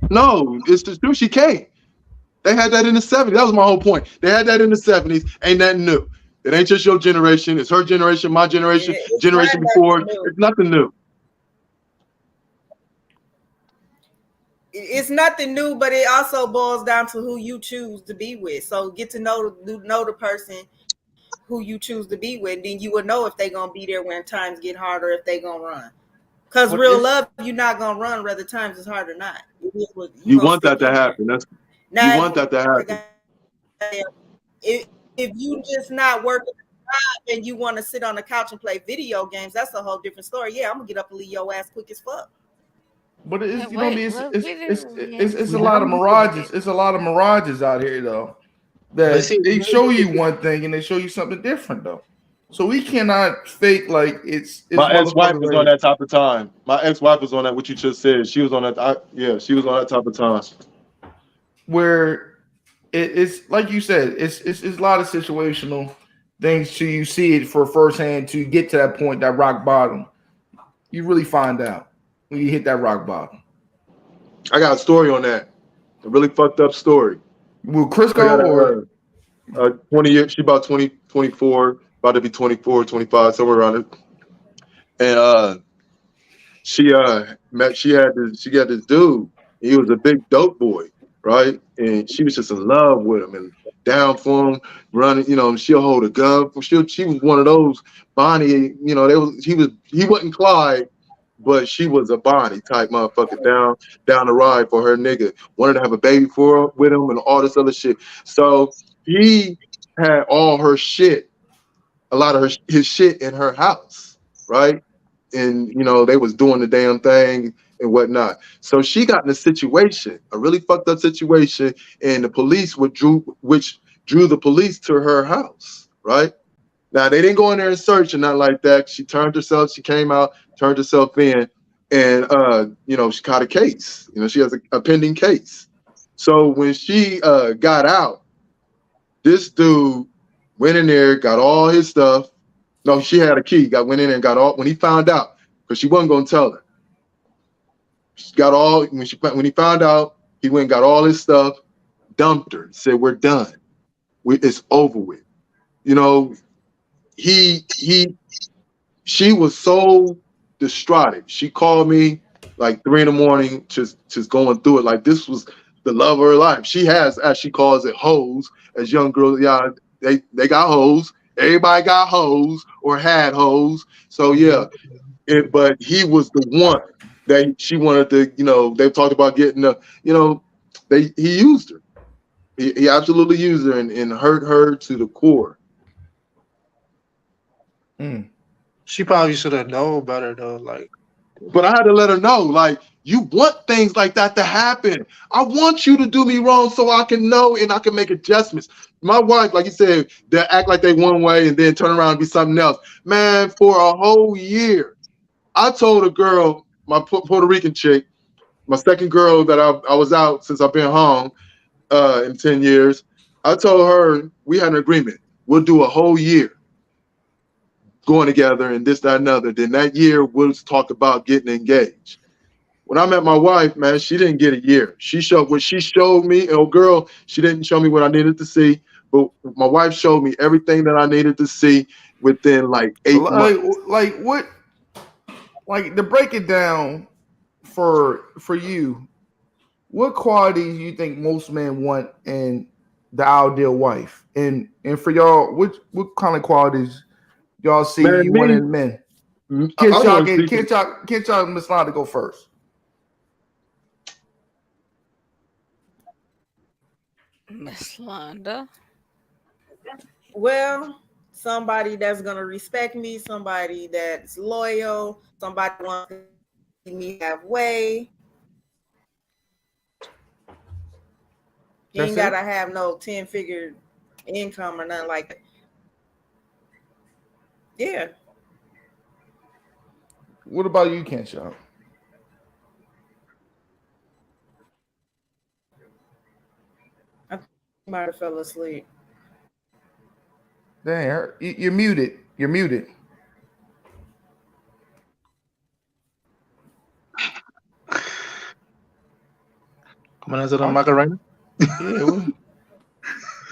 No, it's the truth. She can't. They had that in the 70s. That was my whole point. They had that in the 70s. Ain't nothing new. It ain't just your generation. It's her generation, my generation, generation before. It's nothing new. It's nothing new, but it also boils down to who you choose to be with. So get to know the person who you choose to be with, then you will know if they're gonna be there when times get harder, if they gonna run. Because real love, you're not gonna run whether times is hard or not. You want that to happen. You want that to happen. If you just not working and you want to sit on the couch and play video games, that's a whole different story. Yeah, I'm gonna get up and leave your ass quick as fuck. But it's a lot of mirages. It's a lot of mirages out here though. That they show you one thing and they show you something different though. So we cannot fake like it's my ex-wife was on that type of time. My ex-wife was on that. What you just said, she was on that. She was on that type of time. Where it's like you said, it's a lot of situational things to you see it for firsthand to get to that point, that rock bottom. You really find out when you hit that rock bottom. I got a story on that. A really fucked up story. Will Crisco or 20 years? She about 20, 24, about to be 24, 25, somewhere around it. And she got this dude. He was a big dope boy, right? And she was just in love with him and down for him, running. She'll hold a gun. She was one of those Bonnie. He wasn't Clyde, but she was a Bonnie type motherfucker down the ride for her nigga. Wanted to have a baby with him and all this other shit. So he had all her shit, a lot of his shit in her house, right? And they was doing the damn thing and whatnot. So she got in a situation, a really fucked up situation, and the police drew the police to her house, right? Now they didn't go in there and search and nothing like that. She came out, turned herself in, and she caught a case. She has a pending case. So when she got out, this dude went in there, got all his stuff. No, she had a key. Went in there and got all. When he found out, because she wasn't gonna tell her, she got all. When he found out, he went and got all his stuff, dumped her, said, "We're done. It's over with." She was so distraught. She called me like 3 a.m, just going through it. Like this was the love of her life. She has, as she calls it, hoes. As young girls, they got hoes. Everybody got hoes or had hoes. So yeah, but he was the one that she wanted to. They talked about getting he used her. He absolutely used her and hurt her to the core. She probably should have known better though. But I had to let her know, you want things like that to happen. I want you to do me wrong so I can know and I can make adjustments. My wife, like you said, they act like they one way and then turn around and be something else. Man, for a whole year, I told a girl, my Puerto Rican chick, my second girl that I was out since I've been home in 10 years. I told her we had an agreement. We'll do a whole year going together and this, that, and other. Then that year we'll talk about getting engaged. When I met my wife, man, she didn't get a year. She showed what she showed me. Oh, girl, she didn't show me what I needed to see, but my wife showed me everything that I needed to see within like 8 months. Like what? Like to break it down for you, what qualities you think most men want in the ideal wife, and for y'all, what kind of qualities y'all see Man, you me, want in men? I want to see. Can't y'all Miss Londa go first? Miss Londa. Well, somebody that's gonna respect me, somebody that's loyal, somebody wants to see me halfway. You ain't gotta have no 10-figure income or nothing like that. Yeah. What about you, Can't y'all? I might have fell asleep. Dang, you're muted. You're muted. Come on, is it on Macarena? Yeah,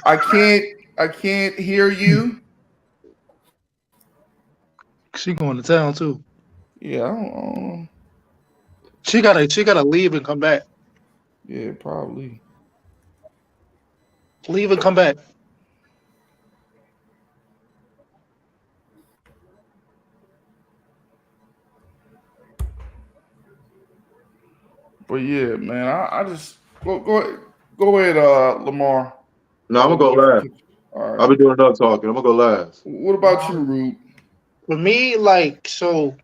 I can't hear you. She going to town too. Yeah, I don't. She gotta leave and come back. Yeah, probably. Leave and come back. But yeah, man, I just go ahead, Lamar. No, I'm gonna go last. All right. I've been doing enough talking. I'm gonna go last. What about you, Rube? For me, like, so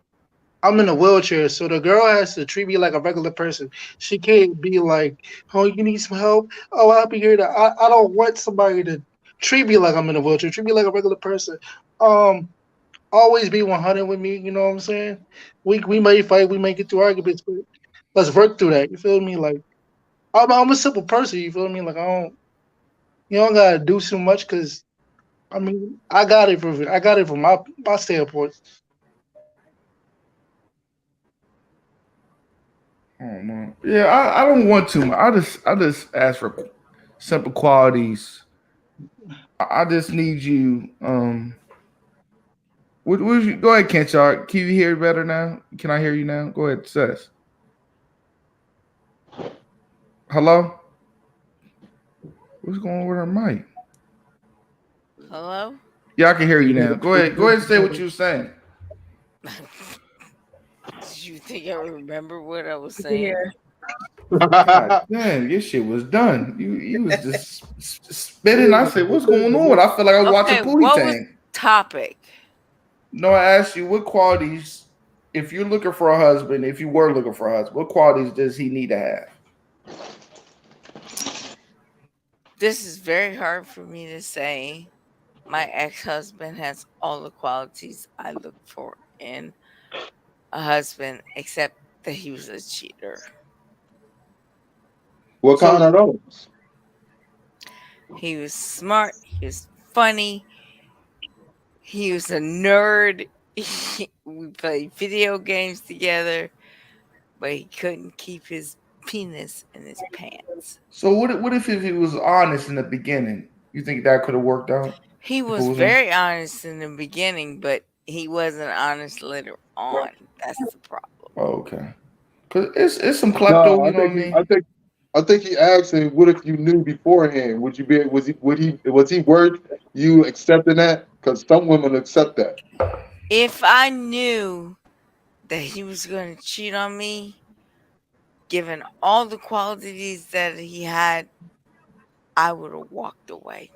I'm in a wheelchair, so the girl has to treat me like a regular person. She can't be like, "Oh, you need some help? Oh, I'll be here." I don't want somebody to treat me like I'm in a wheelchair. Treat me like a regular person. Always be 100 with me. You know what I'm saying? We may fight, we may get through arguments, but let's work through that. You feel me? Like I'm a simple person. You feel me? Like you don't gotta do too much because I mean I got it from my standpoint. Oh man, yeah, I don't want too much. I just ask for simple qualities. I just need you. What you, go ahead, Kenshaw. Can you hear better now? Can I hear you now? Go ahead, Sess. Hello. What's going on with her mic? Hello? Yeah, I can hear you now. Go ahead. Go ahead and say what you were saying. Did you think I remember what I was saying? God damn, your shit was done. You was just spitting. I said, what's going on? I feel like I was watching Pootie Tang. Topic? No, I asked you what qualities, if you're looking for a husband, if you were looking for a husband, what qualities does he need to have? This is very hard for me to say. My ex-husband has all the qualities I look for in a husband, except that he was a cheater. What kind are those? He was smart. He was funny. He was a nerd. We played video games together, but he couldn't keep his penis in his pants. So what if he was honest in the beginning? You think that could have worked out? He was very honest in the beginning, but he wasn't honest later on. That's the problem. Oh, okay. Cause it's some klepto. No, you know what I mean? I think he asked him, "What if you knew beforehand? Would you be? Was he worth you accepting that? Because some women accept that. If I knew that he was going to cheat on me, given all the qualities that he had, I would have walked away.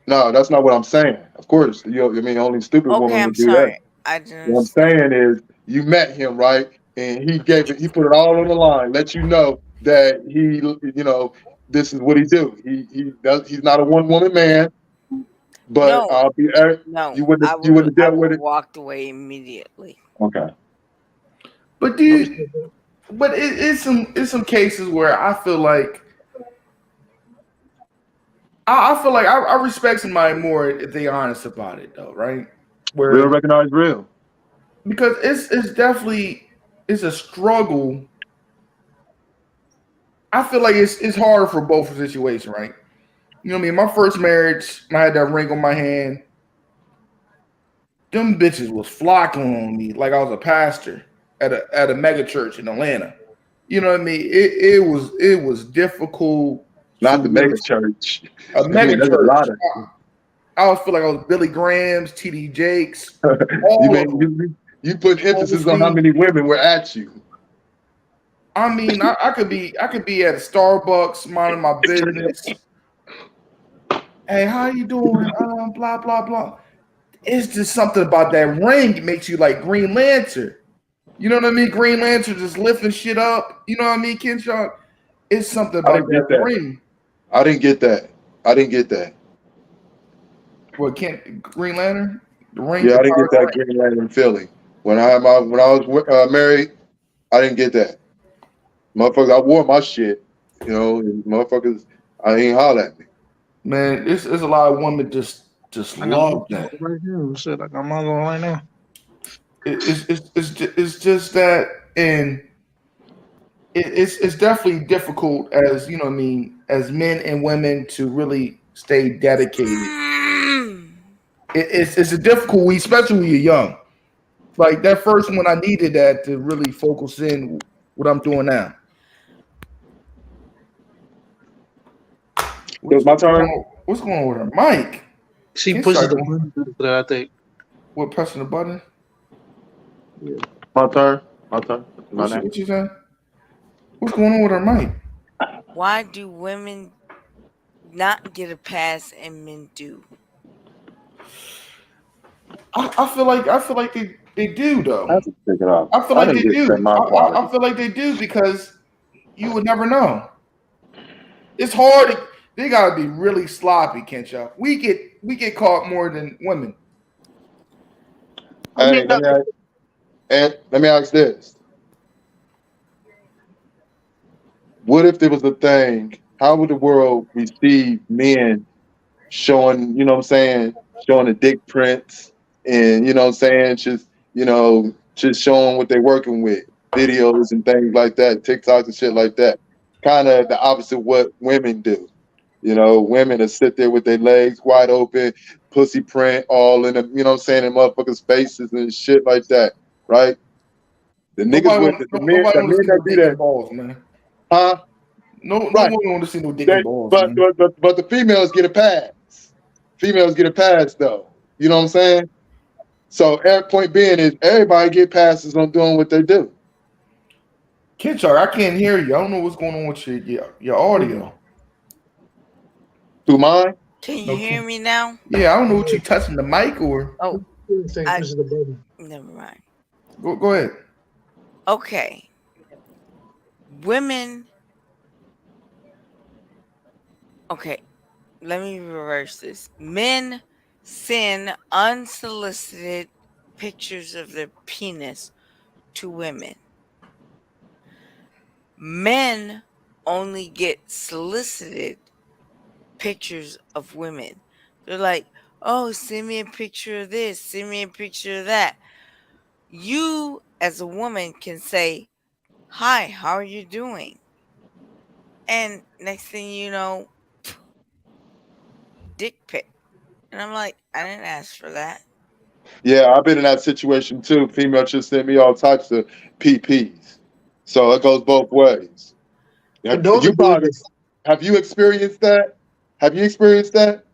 No, that's not what I'm saying. Of course, I mean, only stupid woman would do that. I didn't. What I'm saying is, you met him, right? And he put it all on the line, let you know that this is what he do. He's not a one woman man. But No, I'll be no, you I wouldn't would have dealt with have it. walked away immediately. Okay. But it's some cases where I feel like I respect somebody more if they honest about it though, right? Real Where recognize real. because it's definitely it's a struggle. I feel like it's hard for both situations, right? You know what I mean? My first marriage, I had that ring on my hand. Them bitches was flocking on me like I was a pastor at a mega church in Atlanta. You know what I mean? It was difficult Not to the really mega church. a I mean, mega there's a church. lot of I was feel like I was Billy Graham's, TD Jakes, you all of mean them. you put emphasis on how Mostly, many women were at you. I mean, I could be at a Starbucks minding my business. Hey, how you doing? Blah blah blah. It's just something about that ring that makes you like Green Lantern. You know what I mean? Green Lantern just lifting shit up. You know what I mean, Kenshaw? It's something I about didn't that get that. ring. I didn't get that. I didn't get that. What can't Green Lantern? The ring, Yeah, the I didn't power get of the that ring. Green Lantern feeling when I was married. I didn't get that. Motherfuckers, I wore my shit. You know, and motherfuckers, I ain't holler at me. Man, it's a lot of women just I got my love that. right here. Shit, I got mine on right now. It's just that, and it's definitely difficult as you know what I mean as men and women to really stay dedicated. It's a difficult, especially when you're young. Like that first one, I needed that to really focus in what I'm doing now. It was my turn. What's going on with her? Mike, She can't pushes start the going. button that I think. What pressing the button? Yeah. My turn. My turn. My name. What you saying? What's going on with her, Mike? Why do women not get a pass and men do? I feel like they do though. I have to pick it up. I feel I like didn't they get do. that my I quality. feel like they do because you would never know. It's hard. They gotta be really sloppy, Kenshaw. We get caught more than women. I Hey, mean, no, let me ask this. What if there was a thing? How would the world receive men showing, you know what I'm saying, showing the dick prints and, you know what I'm saying, just showing what they're working with, videos and things like that, TikToks and shit like that. Kind of the opposite of what women do. You know, women that sit there with their legs wide open, pussy print all in them, you know what I'm saying, in motherfuckers' faces and shit like that, right? The niggas with the men, Nobody the want to men see no that do dick and that, balls, man. huh? No Right. woman want to see no dick They, and balls, but, man. but the females get a pass. Females get a pass though. You know what I'm saying? So point being is everybody get passes on doing what they do. Kenshaw, I can't hear you. I don't know what's going on with your audio. Through mine? Can you No, hear me now? yeah, I don't know what you touching the mic or. Oh, say I- pushes the button. never mind. Go ahead. Okay. Women. Okay. Let me reverse this. Men send unsolicited pictures of their penis to women. Men only get solicited pictures of women. They're like, oh, send me a picture of this, send me a picture of that. You, as a woman, can say, hi, how are you doing? And next thing you know, dick pic. And I'm like, I didn't ask for that. Yeah, I've been in that situation too. Female just send me all types of PPs. So it goes both ways. But those are good. Have you experienced that? Have you experienced that?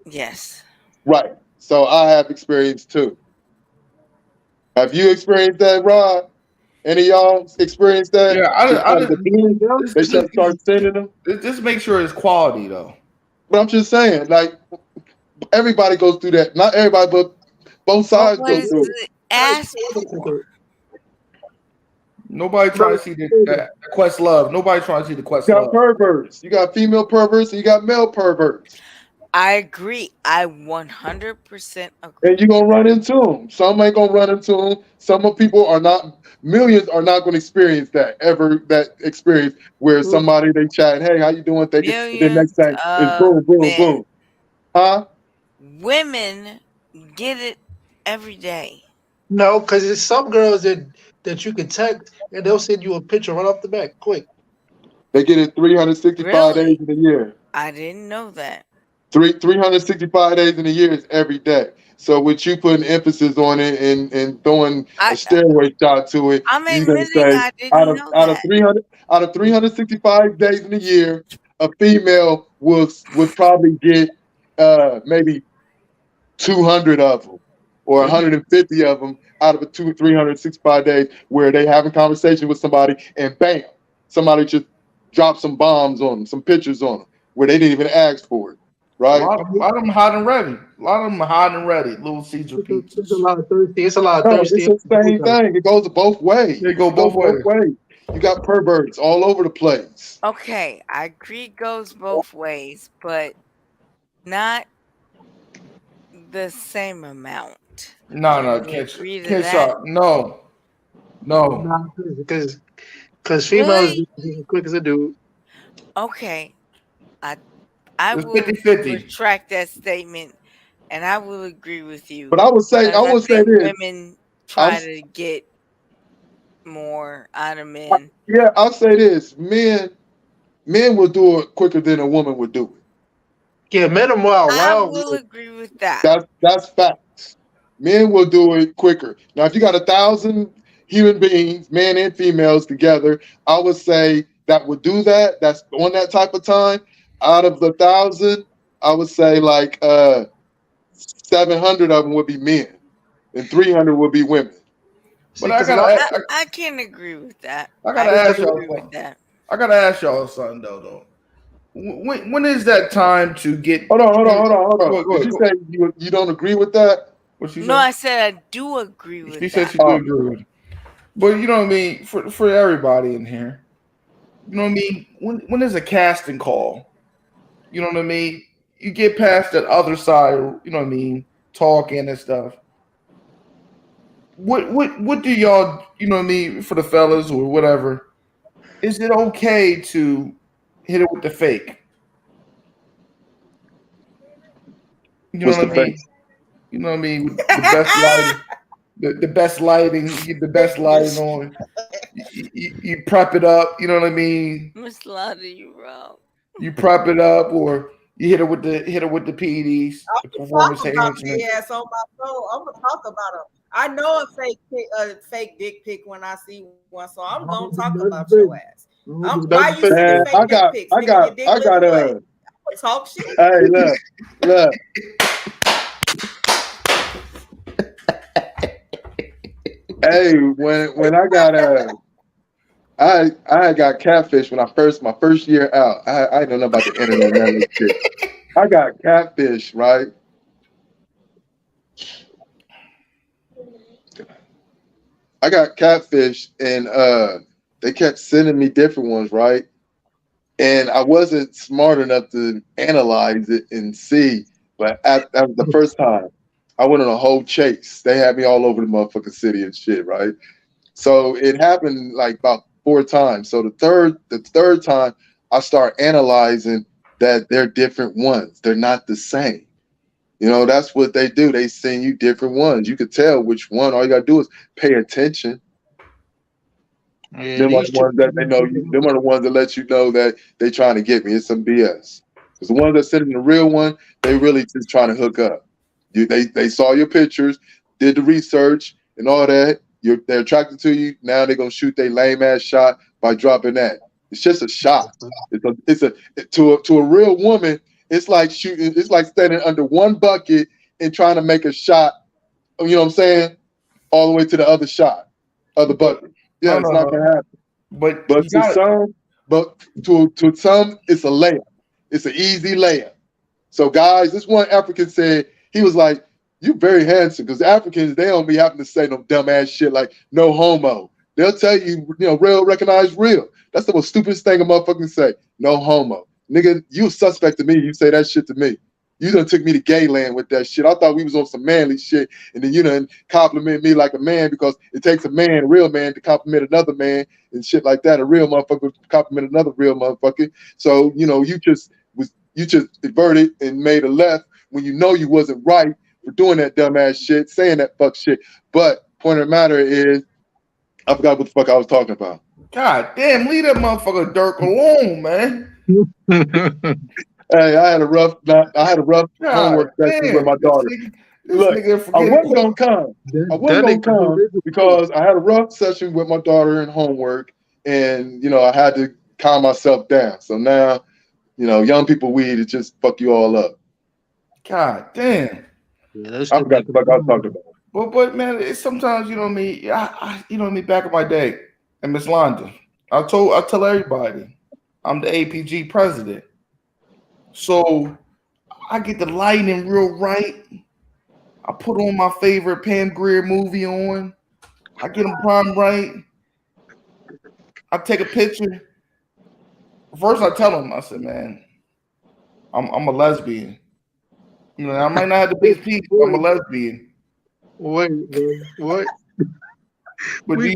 Yes. Right. So I have experienced too. Have you experienced that, Rod? Any of y'all experienced that? Yeah, Just out of the blue, they just start sending them. Just make sure it's quality though. But I'm just saying, like, everybody goes through that. Not everybody, but both sides What go is through it. it asked for? Nobody trying to see the Quest Love. Nobody trying to see the Quest You got Love. perverts. You got female perverts and you got male perverts. I agree. I 100% agree. And you're gonna run into them. Some ain't gonna run into them. Some of people are not. Millions are not gonna experience that ever. That experience where somebody they chat, hey, how you doing? Thank you. And then next Millions thing is of boom, boom, men. boom. Huh? Women get it every day. No, because there's some girls that you can text and they'll send you a picture right off the bat, quick. They get it 365 days Really? in a year. I didn't know that. 365 days in a year is every day. So with you putting emphasis on it and throwing a I steroid shot to it, I'm you're gonna admitting say I didn't know out of that. 365 days in a year, a female would probably get maybe 200 of them or 150 of them out of a 365 days where they having conversation with somebody and bam, somebody just dropped some bombs on them, some pictures on them where they didn't even ask for it, A right? lot of them hot and ready. A lot of them are hot and ready. Little Caesar It's a pizzas. lot of thirsty. It's a lot of No, it's thirsty. the same thing. It goes both ways. They go It goes both both ways. ways. You got perverts all over the place. Okay, I agree goes both ways, but not the same amount. No, Can no, we catch agree to catch that? up. No. Because females Really? just as quick as a dude. Okay. I It's will 50-50. retract that statement and I will agree with you. But I would say I think this. women I'm try to get more out of men. yeah, I'll say this. Men will do it quicker than a woman would do it. Yeah, men are more I wild. will agree with that. That's facts. Men will do it quicker. Now, if you got 1,000 human beings, men and females together, I would say that would do that. That's on that type of time. Out of the 1,000, I would say like 700 of them would be men, and 300 would be women. But Because a lot I can agree with that. I I gotta can ask y'all agree with something. that. I gotta ask y'all something though. When is that time to get? Hold on. Go Did ahead. you say you don't agree with that? What she No, said? I said I do agree She with said that. she do agree with it. But you know what I mean? For everybody in here, you know what I mean? When there's a casting call, you know what I mean? You get past that other side, you know what I mean, talking and stuff. What do y'all, you know what I mean, for the fellas or whatever, is it okay to hit it with the fake? You know What's what the I mean? face? You know what I mean? The best lighting, the best lighting, you get the best lighting on. You prep it up, you know what I mean? Miss Lottie, you wrong. You prep it up, or you hit it with the PDs, the I'm performance talk about enhancement. the ass on my soul. I'm gonna talk about them. I know a fake dick pic when I see one, so I'm gonna talk about your ass. Why you sending Man, fake dick pics? Nigga, your dick I look got what? Talk shit. Hey, look. Hey, when I got I got catfish when my first year out. I don't know about the internet and that shit. I got catfish, right? I got catfish and they kept sending me different ones, right? And I wasn't smart enough to analyze it and see. But that was the first time. I went on a whole chase. They had me all over the motherfucking city and shit, right? So it happened like about 4 times. So the third time I start analyzing that they're different ones. They're not the same. You know, that's what they do. They send you different ones. You could tell which one. All you gotta do is pay attention. Yeah, Them are these the ones that they know you. Them are the ones that let you know that they trying to get me. It's some BS. Because the ones that send in the real one, they really just trying to hook up. They saw your pictures, did the research and all that. They're attracted to you. Now they're gonna shoot their lame ass shot by dropping that. It's just a shot. To a real woman, it's like shooting. It's like standing under one bucket and trying to make a shot. You know what I'm saying? All the way to the other bucket. Yeah, it's not gonna happen. But to some, to some, it's a layup. It's an easy layup. So guys, this one African said, he was like, "You very handsome," because Africans, they don't be having to say no dumb ass shit like no homo. They'll tell you, real recognize real. That's the most stupidest thing a motherfucker can say. No homo. Nigga, you a suspect to me. You say that shit to me. You done took me to gay land with that shit. I thought we was on some manly shit, and then you done compliment me like a man because it takes a man, a real man, to compliment another man and shit like that. A real motherfucker to compliment another real motherfucker. So you just diverted and made a left when you know you wasn't right for doing that dumbass shit, saying that fuck shit. But point of the matter is, I forgot what the fuck I was talking about. God damn, leave that motherfucker Dirk alone, man. Hey, I had a rough homework session with my daughter. Look, I wasn't gonna come. I wasn't gonna come because I had a rough session with my daughter in homework, and I had to calm myself down. So now, young people weed, it just fuck you all up. God damn. Yeah, I forgot the fuck I was talking about. But man, it's sometimes me. I back in my day, and Miss Londa, I tell everybody, I'm the APG president. So I get the lighting real right. I put on my favorite Pam Grier movie on. I get them prime right. I take a picture. First, I tell them, I said, man, I'm a lesbian. I might not have the biggest penis, but I'm a lesbian. Wait, what? But we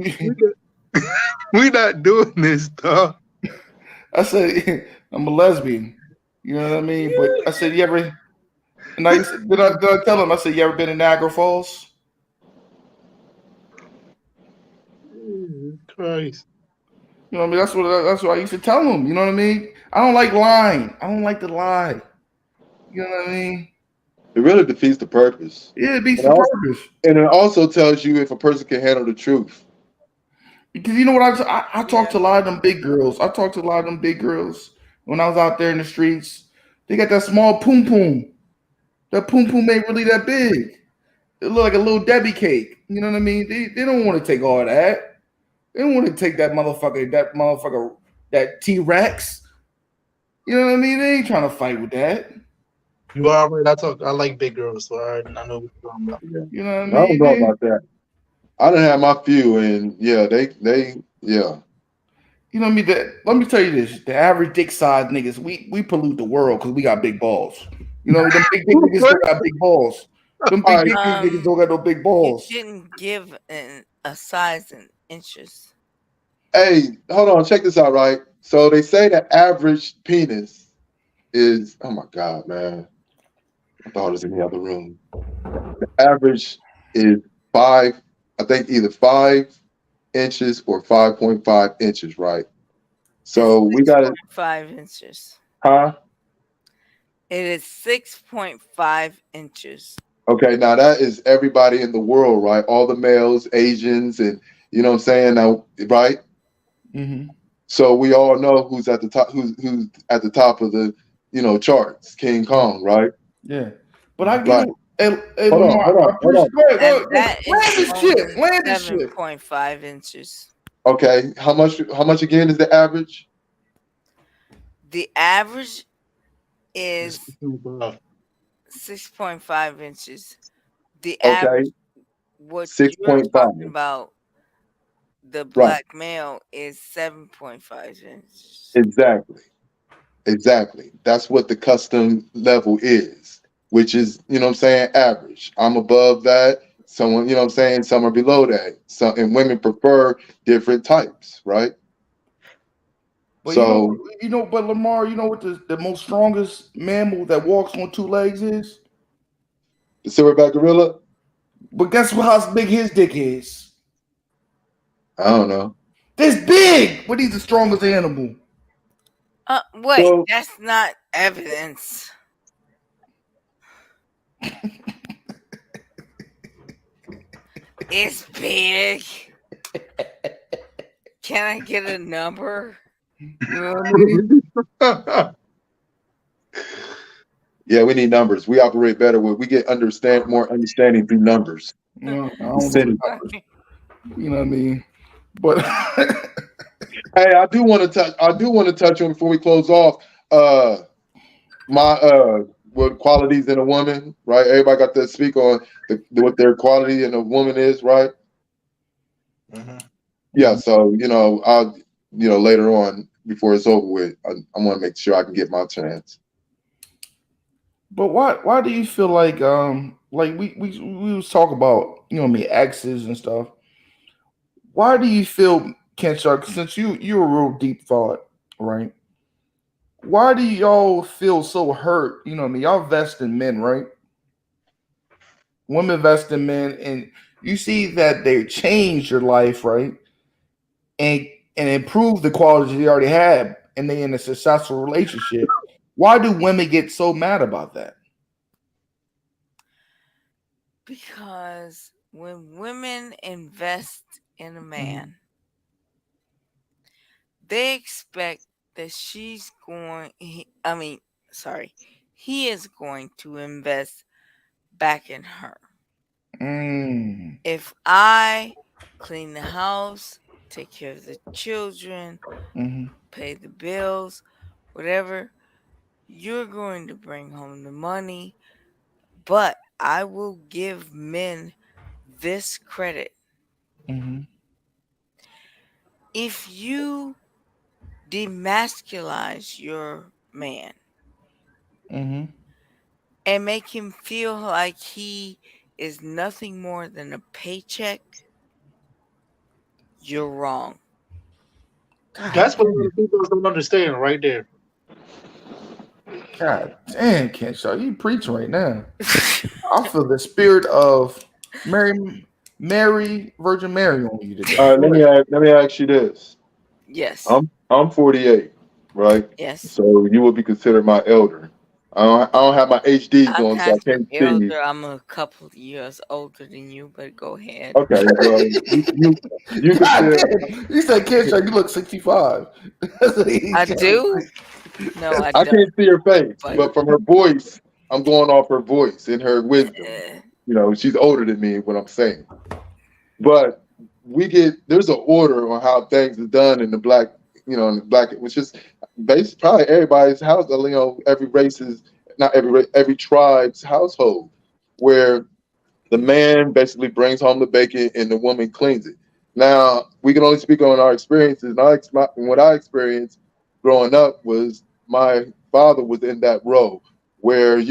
not doing this, dog. I said, I'm a lesbian. You know what I mean? But I said, you ever? And I did I tell him? I said, you ever been in Niagara Falls? Christ. You know what I mean? That's what I used to tell him. You know what I mean? I don't like lying. I don't like to lie. You know what I mean? It really defeats the purpose. Yeah, it beats the purpose. And it also tells you if a person can handle the truth. Because you know what? I talked to a lot of them big girls. I talked to a lot of them big girls when I was out there in the streets. They got that small poom poom. That poom poom ain't really that big. It look like a little Debbie cake. You know what I mean? They don't want to take all that. They don't want to take that motherfucker, that T-Rex. You know what I mean? They ain't trying to fight with that. You are right. I like big girls, so I know what you're talking about. You know what I mean? I don't know about that. I done had my few, and yeah, they yeah. You know what I mean? Let me tell you this: the average dick size niggas, we pollute the world because we got big balls. You know, them big dick niggas don't got big balls. Them big dick niggas don't got no big balls. You didn't give a size in inches. Hey, hold on, check this out, right? So they say the average penis is, oh my God, man. I thought it was in the other room. The average is 5, I think either 5 inches or 5.5 inches, right? So we got it. 5 inches. Huh? It is 6.5 inches. Okay, now that is everybody in the world, right? All the males, Asians, and you know what I'm saying now, right? Mm-hmm. So we all know who's at the top, who's at the top of the charts, King Kong, right? Yeah, but I get it. Hold on. Land this shit. 7.5 inches. Okay, how much again is the average? The average is 6.5 inches. The average, what 6. You're talking about, the black male is 7.5 inches. Exactly. That's what the custom level is, which is, average. I'm above that. Someone, some are below that. And women prefer different types, right? But but Lamar, you know what the most strongest mammal that walks on 2 legs is? The silverback gorilla. But guess how big his dick is? I don't know. This big, but he's the strongest animal. Wait, that's not evidence. It's big. Can I get a number? You know what I mean? Yeah, we need numbers. We operate better we get more understanding through numbers. No, I don't do numbers. You know what I mean? But hey, I do want to touch on before we close off my what qualities in a woman, right? Everybody got to speak on what their quality in a woman is, right? Mm-hmm. Yeah, so I'll later on before it's over with, I want to make sure I can get my chance. But why do you feel like we was talk about me exes and stuff. Why do you feel, Kensha, since you're a real deep thought, right? Why do y'all feel so hurt? Y'all vest in men, right? Women vest in men, and you see that they change your life, right? And and improve the qualities they already had, and they in a successful relationship. Why do women get so mad about that? Because when women invest in a man, they expect that he is going to invest back in her. Mm, If I clean the house, take care of the children, hmm pay the bills, whatever, you're going to bring home the money. But I will give men this credit. hmm If you demasculize your man hmm and make him feel like he is nothing more than a paycheck, you're wrong. God That's what a lot damn, of people don't understand right there. God damn, Kensha, you preaching right now. I feel the spirit of Virgin Mary on you today. All right, Go ahead. let me ask you this. Yes. I'm 48, right? Yes. So you would be considered my elder. I don't have my HDs I'm on, so I not your can't see you. elder. I'm a couple of years older than you, but go ahead. Okay, well, you God consider. damn, you said Kensha, you look 65. That's what he I said. do? No, I I don't. can't see her face, But but from her voice, I'm going off her voice and her wisdom. uh, She's older than me. What I'm saying, but there's an order on how things are done in the black, in the black, which is based probably everybody's house. Every race is not every tribe's household, where the man basically brings home the bacon and the woman cleans it. Now we can only speak on our experiences. And what I experienced growing up was my father was in that role, where in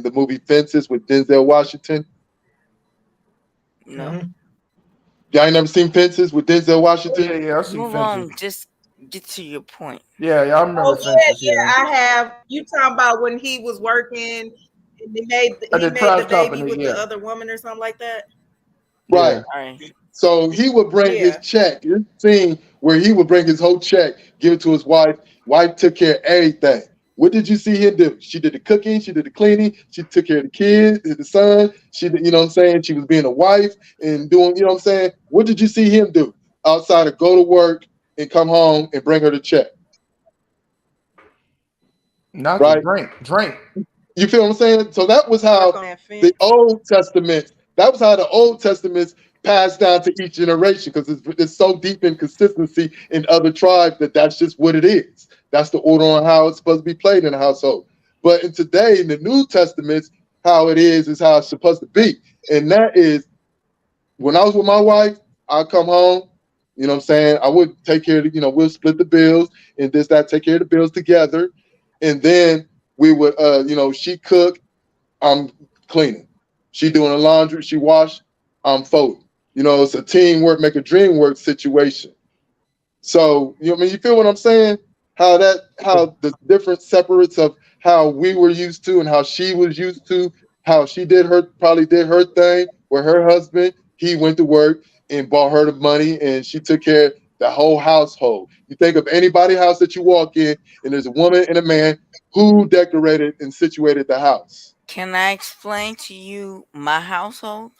the movie Fences with Denzel Washington. no. Hmm. Y'all ain't never seen Fences with Denzel Yeah, Washington? yeah, I see Move fences. on. Just get to your point. Yeah, I remember Oh yeah, fences. Yeah, yeah, I have. You talking about when he was working and at he the made the trash baby company. with the Yeah, other woman or something like that? Right. yeah. All right. So he would bring his Yeah. check. This scene where he would bring his whole check, give it to his wife. Wife took care of everything. What did you see him do? She did the cooking, she did the cleaning, she took care of the kids, the son. She did, what I'm saying? She was being a wife and doing, what I'm saying? What did you see him do outside of go to work and come home and bring her the check? Not to Right? drink. You feel what I'm saying? So that was Work how on that the fence. Old Testament, that was how the Old Testaments passed down to each generation because it's so deep in consistency in other tribes that's just what it is. That's the order on how it's supposed to be played in the household. But in today, in the New Testaments, how it is how it's supposed to be. And that is when I was with my wife, I'd come home, what I'm saying? I would take care of, we'll split the bills and this, that, take care of the bills together. And then we would, she cook, I'm cleaning. She doing the laundry, she wash, I'm folding. It's a teamwork, make a dream work situation. So, you feel what I'm saying? How the different separates of how we were used to and how she was used to, how she probably did her thing where her husband, he went to work and bought her the money and she took care of the whole household. You think of anybody house that you walk in and there's a woman and a man who decorated and situated the house. Can I explain to you my household?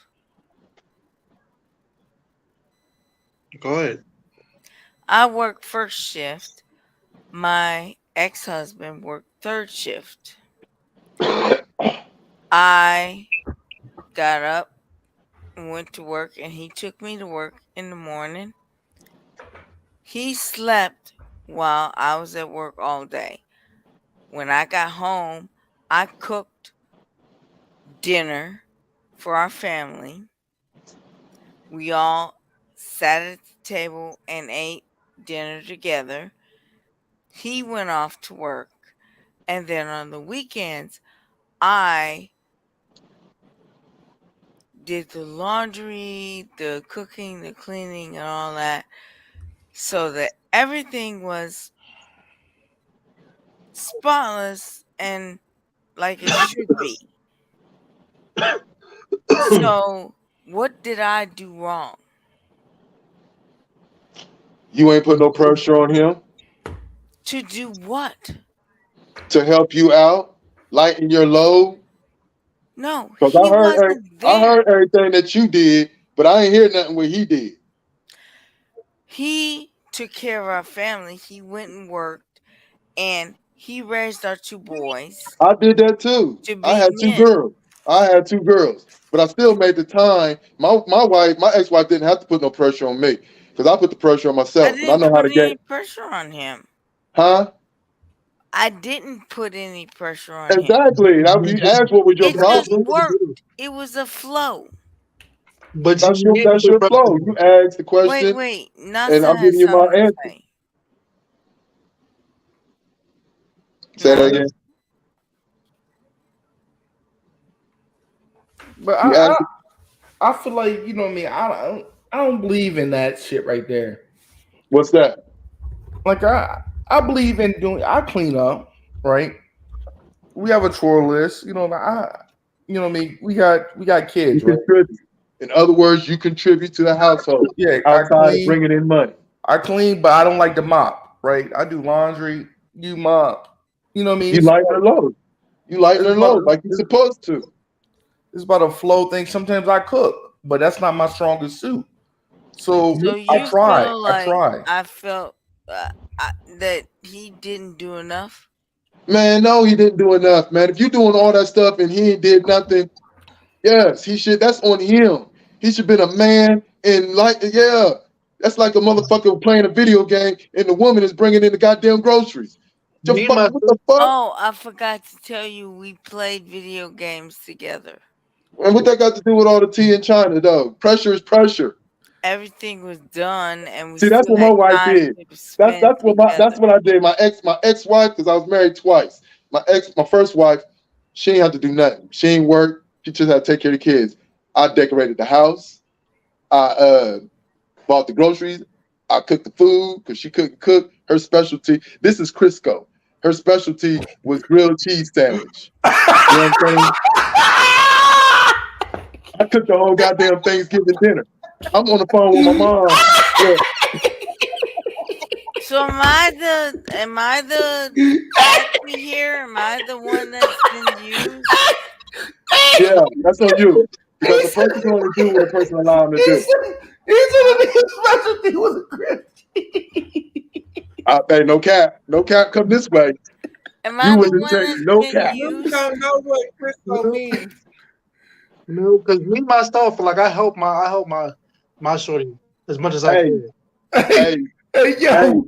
Go ahead. I work first shift. My ex husband worked third shift. I got up and went to work, and he took me to work in the morning. He slept while I was at work all day. When I got home, I cooked dinner for our family. We all sat at the table and ate dinner together. He went off to work. And then on the weekends, I did the laundry, the cooking, the cleaning, and all that, so that everything was spotless and like it should be. So, what did I do wrong? You ain't put no pressure on him To do what? to help you out, lighten your load. No, Because he wasn't I there. heard everything that you did, but I ain't hear nothing what he did. He took care of our family. He went and worked, and he raised our 2 boys I did that too. to I be had 2 men. girls. But I still made the time. My ex-wife didn't have to put no pressure on me because I put the pressure on I myself, and I didn't know how put to any get. pressure on him. Huh? I didn't put any pressure on him. Exactly. Now, you asked what was your It just problem. worked. It was a flow. But That's you your flow. You asked the question, Wait. and Nasa I'm has giving you my something to answer. say. Say that again. But You asked. I feel like, you know what I mean. I don't believe in that shit right there. What's that? Like I believe in doing. I clean up, right? We have a chore list. You know, you know what I mean. We got kids, You right? contribute. In other words, you contribute to the household. Yeah, Outside of bringing in money. I clean, but I don't like to mop, right? I do laundry. You mop. You know what I mean? You lighten the load. You lighten the load like you're supposed to. It's about a flow thing. Sometimes I cook, but that's not my strongest suit. So you I try. feel I try. I felt that he didn't do enough? Man, no, he didn't do enough, man. If you're doing all that stuff and he did nothing, yes, he should. That's on him. He should been a man and that's like a motherfucker playing a video game and the woman is bringing in the goddamn groceries. What the fuck? Oh, I forgot to tell you, we played video games together. And what that got to do with all the tea in China, though? Pressure is pressure. Everything was done, and we See, that's still what my had wife time did. to spend That's together. what I did. My ex-wife, because I was married twice. My first wife, she ain't have to do nothing. She ain't work. She just had to take care of the kids. I decorated the house. I bought the groceries. I cooked the food because she couldn't cook. Her specialty, this is Crisco. Her specialty was grilled cheese sandwich. You know what I'm saying? I cooked the whole goddamn Thanksgiving dinner. I'm on the phone with my mom. Yeah. So am I the actor here? Am I the one that's been used? Yeah, that's on you. Because the person can only do what a person allow him to do. His specialty was Hey, no cap. No cap come this way. Am I the wouldn't one take that's no been cap. You used? don't know what Crisco means. No, because me myself, like I help my shorty as much as I can. Hey, yo,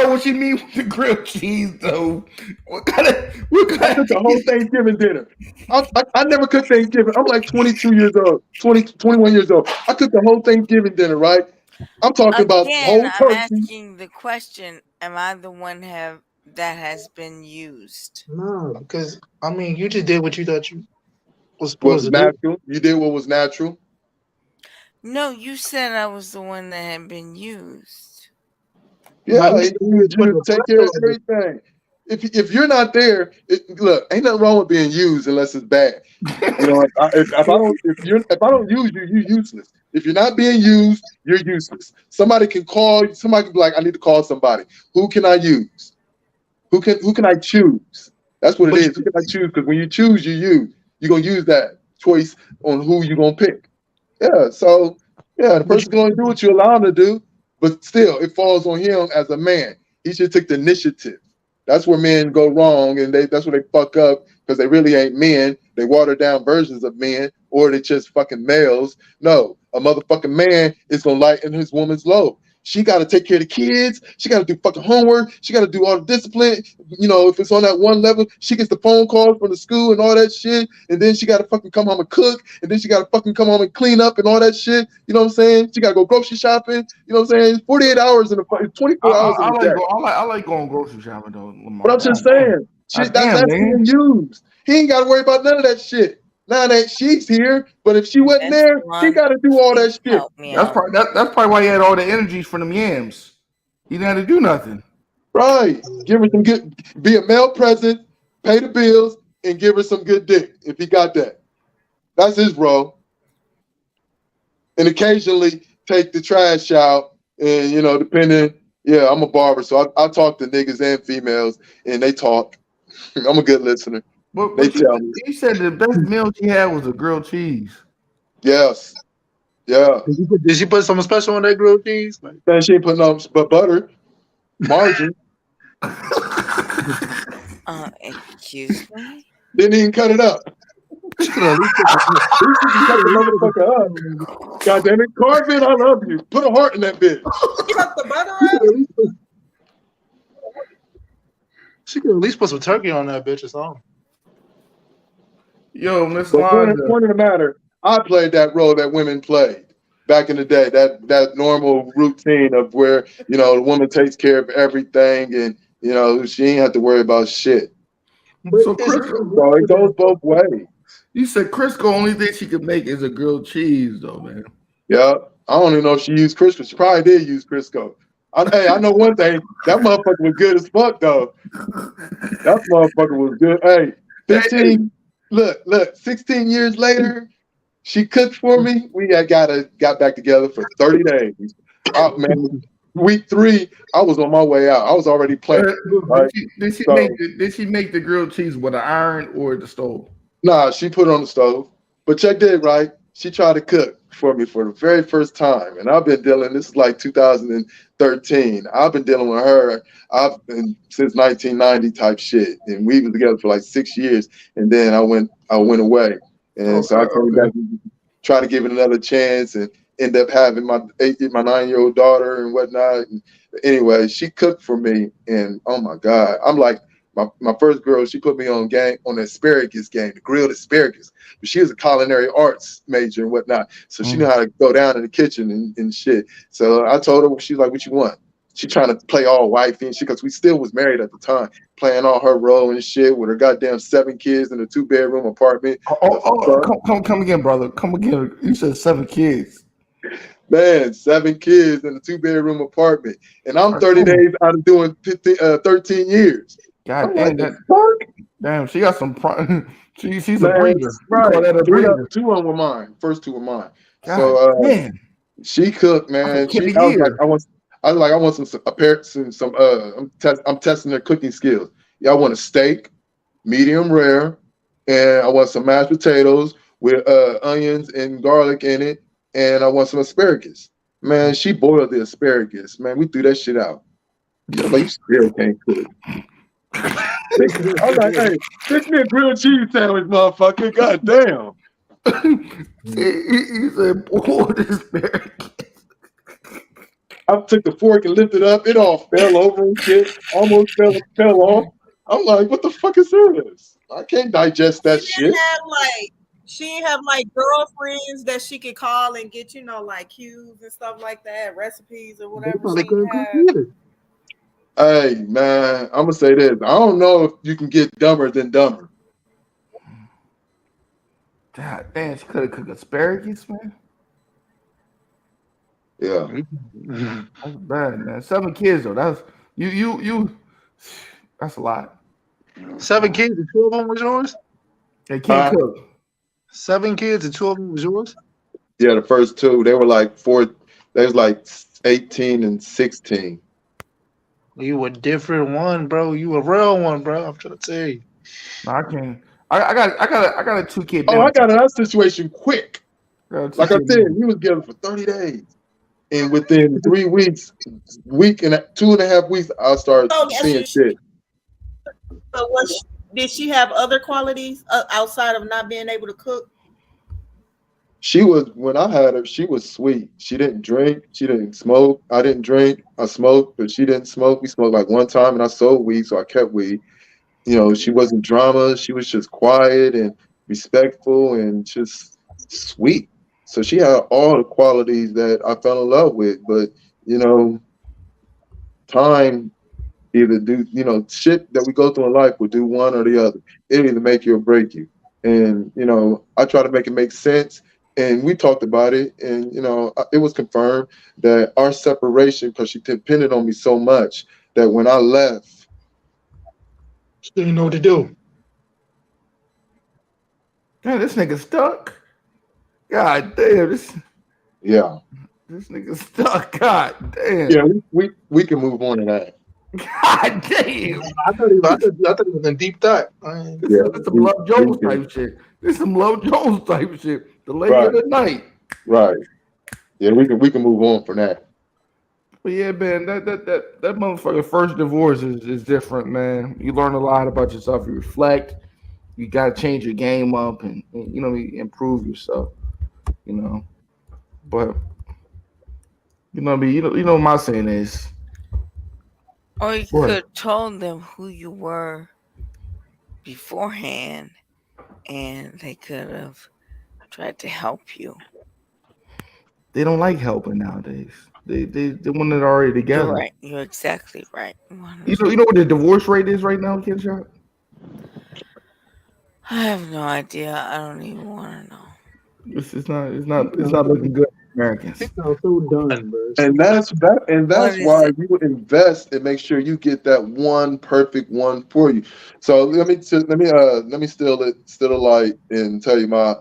what you mean with the grilled cheese though? What kind of I cooked the whole Thanksgiving dinner. I never cooked Thanksgiving. I'm like 22 years old, 21 years old. I cooked the whole Thanksgiving dinner, right? I'm talking about whole I'm turkey. asking the question: am I the one that has been used? No, because I mean, you just did what you thought you was What supposed was to do. natural? You did what was natural. No, you said I was the one that had been used. Yeah, you to take care of everything. If you're not there, look, ain't nothing wrong with being used unless it's bad. You know, if I don't use you, you're useless. If you're not being used, you're useless. Somebody can call. Somebody can be like, I need to call somebody. Who can I use? Who can I choose? That's what it is. Who can I choose? Because when you choose, you're gonna use that choice on who you're gonna pick. Yeah. So the person can only do what you allow him to do, but still, it falls on him as a man. He should take the initiative. That's where men go wrong, and that's where they fuck up because they really ain't men. They water down versions of men, or they just fucking males. No, a motherfucking man is gonna lighten his woman's load. She got to take care of the kids. She got to do fucking homework. She got to do all the discipline. You know, if it's on that one level, she gets the phone calls from the school and all that shit. And then she got to fucking come home and cook. And then she got to fucking come home and clean up and all that shit. You know what I'm saying? She got to go grocery shopping. You know what I'm saying? 48 hours in a 24 hours in a day. I like going grocery shopping though, Lamar. But I'm just saying, that's being used. He ain't got to worry about none of that shit. Now that she's here, but if she wasn't there, he got to do all that shit. Help me out. That's probably why he had all the energies from them yams. He didn't have to do nothing. Right. Give her some good, be a male present, pay the bills, and give her some good dick if he got that. That's his role. And occasionally take the trash out, and depending. Yeah, I'm a barber, so I talk to niggas and females, and they talk. I'm a good listener. But They tell me. you said the best meal she had was a grilled cheese. Yes. Yeah. Did she put something special on that grilled cheese? Man, she ain't putting no but butter, margarine. Excuse me? Didn't even cut it up. Cut the motherfucker up. God damn it, Carvin, I love you. Put a heart in that bitch. Cut the butter up. She could at least put some turkey on that bitch or something. Yo, Miss But Londa. point of the matter, I played that role that women played back in the day. That normal routine of where the woman takes care of everything, and she ain't have to worry about shit. So it goes both ways. You said Crisco only thing she could make is a grilled cheese, though, man. Yeah, I don't even know if she used Crisco. She probably did use Crisco. I know one thing. That motherfucker was good as fuck, though. That motherfucker was good. Hey, 15. Look. 16 years later, she cooked for me. We got back together for 30 days. Oh, man, week 3, I was on my way out. I was already planning. Right? Did she make the grilled cheese with an iron or the stove? Nah, she put it on the stove. But check that, right? She tried to cook for me for the very first time. And I've been dealing, this is like 2013. I've been dealing with her. I've been since 1990 type shit. And we were together for like 6 years. And then I went away. And so I came back and tried to give it another chance and end up having my 9-year-old daughter and whatnot. And anyway, she cooked for me. And oh my God, I'm like, my first girl, she put me on the asparagus game, the grilled asparagus. But she was a culinary arts major and whatnot. So she knew how to go down in the kitchen and shit. So I told her, she's like, what you want? She trying to play all wifey and shit, because we still was married at the time, playing all her role and shit with her goddamn 7 kids in a 2-bedroom apartment. Come again, brother. Come again. You said 7 kids. Man, 7 kids in a 2-bedroom apartment. And I'm 30 days out of doing 13 years. God damn, damn, she got some. She's a breeder. Right. 2 of them were mine. First 2 were mine. God, so man. She cooked, man. I want some. I'm testing their cooking skills. Yeah, I want a steak, medium rare, and I want some mashed potatoes with onions and garlic in it, and I want some asparagus. Man, she boiled the asparagus. Man, we threw that shit out. Like, you still can't cook. I'm like, hey, fix me a grilled cheese sandwich, motherfucker. God damn. He said, boiled asparagus. I took the fork and lifted up. It all fell over and shit. Almost fell off. I'm like, what the fuck is this? I can't digest that shit. She didn't have girlfriends that she could call and get, like cues and stuff like that, recipes or whatever. Hey, man, I'm gonna say this. I don't know if you can get dumber than dumber. God damn, she could have cooked asparagus, man. Yeah. That's bad, man. 7 kids though. That's you that's a lot. 7 kids and 2 of them was yours? They can't cook. 7 kids and 2 of them was yours? Yeah, the first 2. They were like 4, they was like 18 and 16. You a different one, bro. You a real one, bro. I'm trying to tell you. No, I can't. I got a 2-kid. Oh, I got another situation quick. Like I said, we was together for 30 days. And within 3 weeks, 2.5 weeks, I started seeing shit. But did she have other qualities outside of not being able to cook? When I had her, she was sweet. She didn't drink. She didn't smoke. I didn't drink. I smoked, but she didn't smoke. We smoked like one time, and I sold weed, so I kept weed. She wasn't drama. She was just quiet and respectful and just sweet. So she had all the qualities that I fell in love with. But, time Either do, shit that we go through in life will do one or the other. It'll either make you or break you. And, I try to make it make sense. And we talked about it. And, it was confirmed that our separation, because she depended on me so much, that when I left, She didn't know what to do. Man, this nigga stuck. God damn, yeah. this nigga stuck. God damn. Yeah, we can move on to that. God damn. I thought he was in deep thought. This is some Love Jones type shit. This is some Love Jones type shit. The lady of the night. Right. Yeah, we can move on from that. But yeah, man, that motherfucker first divorce is different, man. You learn a lot about yourself. You reflect. You gotta change your game up and improve yourself. But what my saying is. Or you could have told them who you were beforehand, and they could have tried to help you. They don't like helping nowadays. They want it already together. You're right. You're exactly right. 100%. You know what the divorce rate is right now, Ken Shot? I have no idea. I don't even want to know. It's not looking good for Americans. I'm so done, bro. And that's why you invest and make sure you get that one perfect one for you. So let me steal the light and tell you my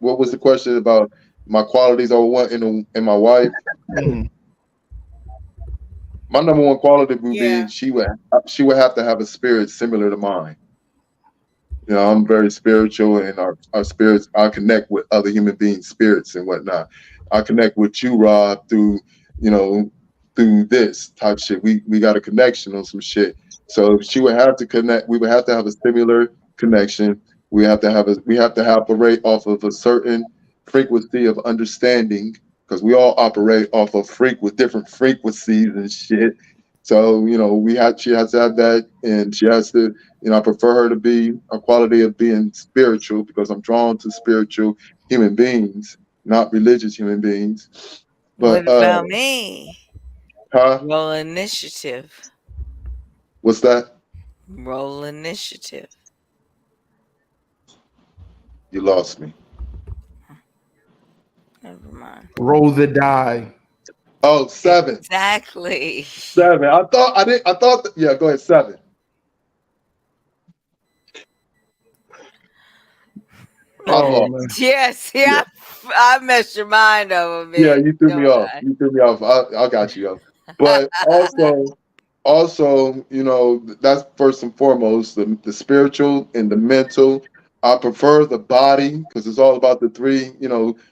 what was the question about my qualities I want in my wife. My number one quality would be she would have to have a spirit similar to mine. I'm very spiritual, and our spirits, I connect with other human beings' spirits and whatnot. I connect with you, Rob, through this type shit. We got a connection on some shit. So she would have to connect. We would have to have a similar connection. We have to operate off of a certain frequency of understanding, because we all operate off of different frequencies and shit. So, she has to have that, and she has to, I prefer her to be a quality of being spiritual, because I'm drawn to spiritual human beings, not religious human beings. But what about me? Huh? Roll initiative. What's that? Roll initiative. You lost me. Never mind. Roll the die. Oh, 7. Exactly. 7. I thought. Yeah, go ahead. 7. Oh, yes, yeah. I messed your mind up a bit. Yeah, you threw me off. You threw me off. I got you up. But also, that's first and foremost the spiritual and the mental. I prefer the body, because it's all about the three,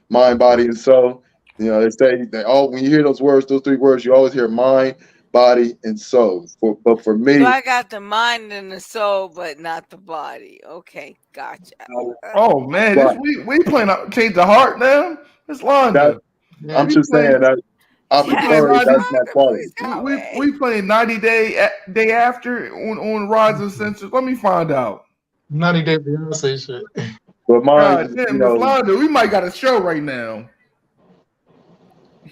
mind, body, and soul. They say when you hear those 3 words, you always hear mind, body, and soul. But for me, so I got the mind and the soul, but not the body. Okay, gotcha. Oh man, we playing change the heart now. It's Londa. I'm just saying that I prefer that's my quality. We playing 90 day after on Rise of Senses. Let me find out. 90 Day Beyonce shit. But mine, God damn, Miss Londa, we might got a show right now.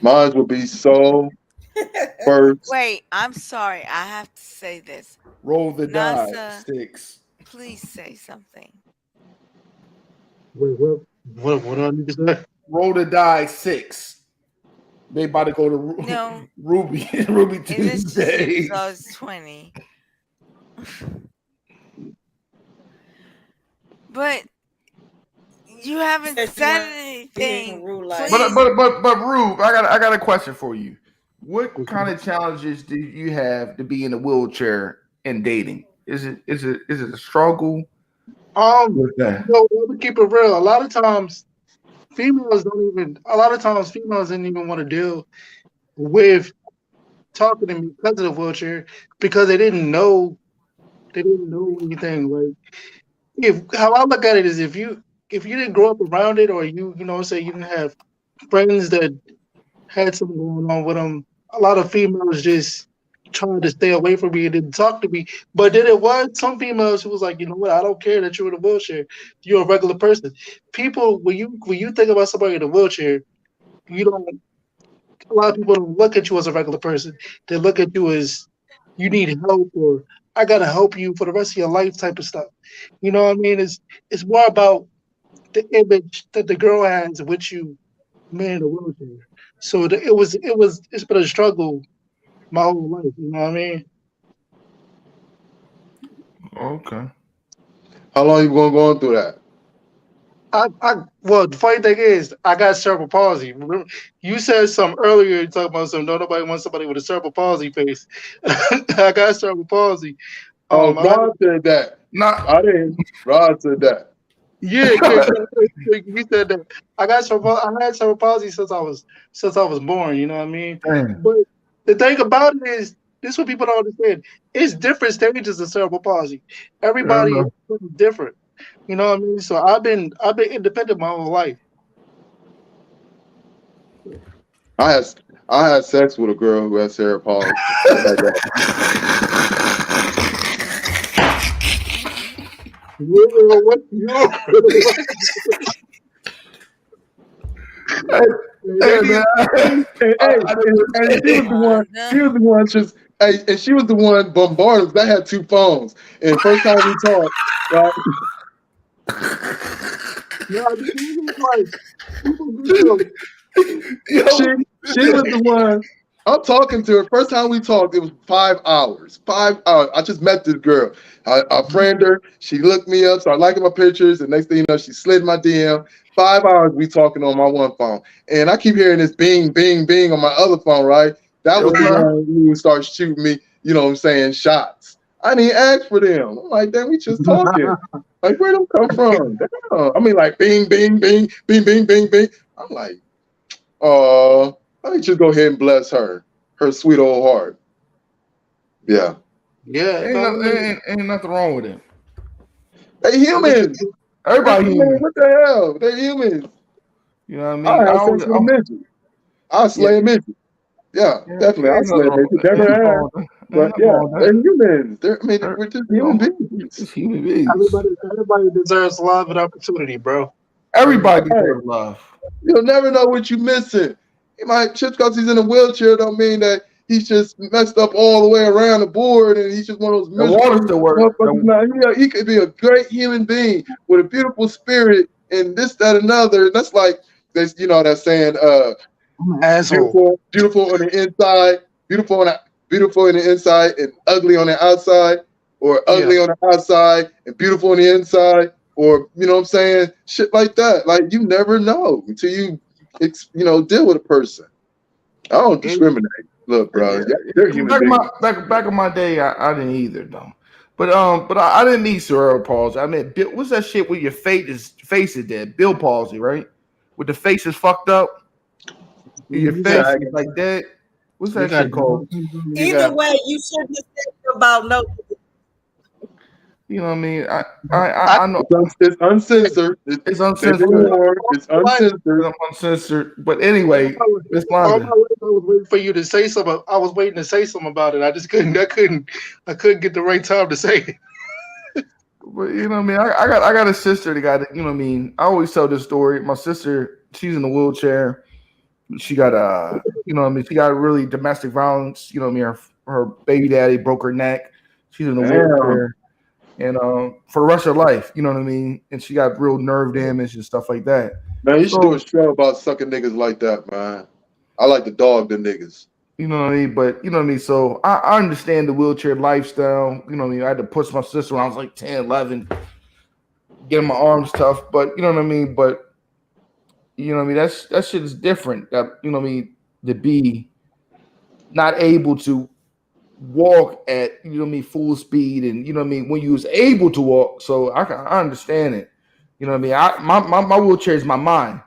Mine would be soul first. Wait, I'm sorry. I have to say this. Roll the die. 6. Please say something. Wait, what do I need to say? Roll the die 6. They about to go to Ruby Tuesday. So it's 20. But you haven't said anything. But Rube, I got a question for you. What kind of challenges do you have to be in a wheelchair and dating? Is it a struggle? With that? We keep it real. A lot of times females didn't even want to deal with talking to me because of the wheelchair, because they didn't know anything. Like, how I look at it is, if you didn't grow up around it, or you didn't have friends that had something going on with them, a lot of females just tried to stay away from me and didn't talk to me. But then it was some females who was like, you know what, I don't care that you're in a wheelchair. You're a regular person. People, when you think about somebody in a wheelchair, a lot of people don't look at you as a regular person. They look at you as you need help, or I gotta help you for the rest of your life type of stuff. You know what I mean? It's more about the image that the girl has with you, man in a wheelchair. So it's been a struggle my whole life. You know what I mean? Okay. How long you gonna go on through that? Well, the funny thing is, I got cerebral palsy. Remember, you said something earlier. You talking about some. No, nobody wants somebody with a cerebral palsy face. I got cerebral palsy. Oh, I, Rod said that. Not. I didn't. Rod said that. yeah, you said that. I got cerebral. I had cerebral palsy since I was born. You know what I mean? Damn. But the thing about it is, this is what people don't understand. It's different stages of cerebral palsy. Fair Everybody enough. is different. You know what I mean? So I've been independent my whole life. I had I had sex with a girl who had cerebral palsy. What you? Hey man. And she was the one. She was the one just. Hey, and she was the one bombarding us. I had 2 phones, and first time we talked, right? Yeah, this is like people do She she was the one. I'm talking to her. First time we talked, it was 5 hours. 5 hours. I just met this girl. I friended her. She looked me up, started liking my pictures, and next thing you know, she slid my DM. 5 hours we talking on my one phone, and I keep hearing this bing, bing, bing on my other phone. Right, that was the one who started shooting me. You know what I'm saying? Shots. I didn't ask for them. I'm like, damn, we just talking. Like, where them come from? Damn. I mean, like, bing, bing, bing, bing, bing, bing, bing. I'm like, oh, let me just go ahead and bless her sweet old heart. Yeah. Yeah, Ain't nothing wrong with it. They humans. Everybody human. What the hell? They humans. You know what I mean? I have sex with a midget. I'll slay a midget. Yeah, definitely. I'll slay a midget. Never have. But yeah, they're humans. We're just human beings. It's human beings. Everybody deserves love and opportunity, bro. Everybody deserves love. You'll never know what you're missing. He might just because he's in a wheelchair don't mean that he's just messed up all the way around the board and he's just one of those miserable. The water still works. He could be a great human being with a beautiful spirit and this, that, another. And that's like this, that saying, beautiful on the inside, beautiful in the inside and ugly on the outside, or ugly on the outside and beautiful on the inside, or you know what I'm saying, shit like that. Like you never know until you deal with a person. I don't discriminate. Look, bro, they're human beings. Back in my day, I didn't either though. But I didn't need cerebral palsy. I mean, what's that shit where your face is dead? Bill palsy, right? With the face is fucked up. Your face is like that. What's that shit called? Either way, you shouldn't have said about no. You know what I mean? I know it's uncensored. It's uncensored. It's uncensored. I'm uncensored. But anyway, Miss Londa. I was waiting for you to say something. I was waiting to say something about it. I just couldn't. I couldn't get the right time to say it. But you know what I mean? I got a sister that got it. You know what I mean? I always tell this story. My sister, she's in a wheelchair. She got you know what I mean? She got really domestic violence. You know what I mean? Her baby daddy broke her neck. She's in a wheelchair. And for the rest of her life, you know what I mean? And she got real nerve damage and stuff like that. Man, you should do a show about sucking niggas like that, man. I like to dog the niggas. You know what I mean? But you know what I mean? So I understand the wheelchair lifestyle. You know what I mean? I had to push my sister when I was like 10, 11, getting my arms tough. But you know what I mean? But you know what I mean? That shit is different. That, you know what I mean? To be not able to walk at, you know what I mean, full speed, and you know what I mean, when you was able to walk. So I understand it. You know what I mean? My wheelchair is my mind.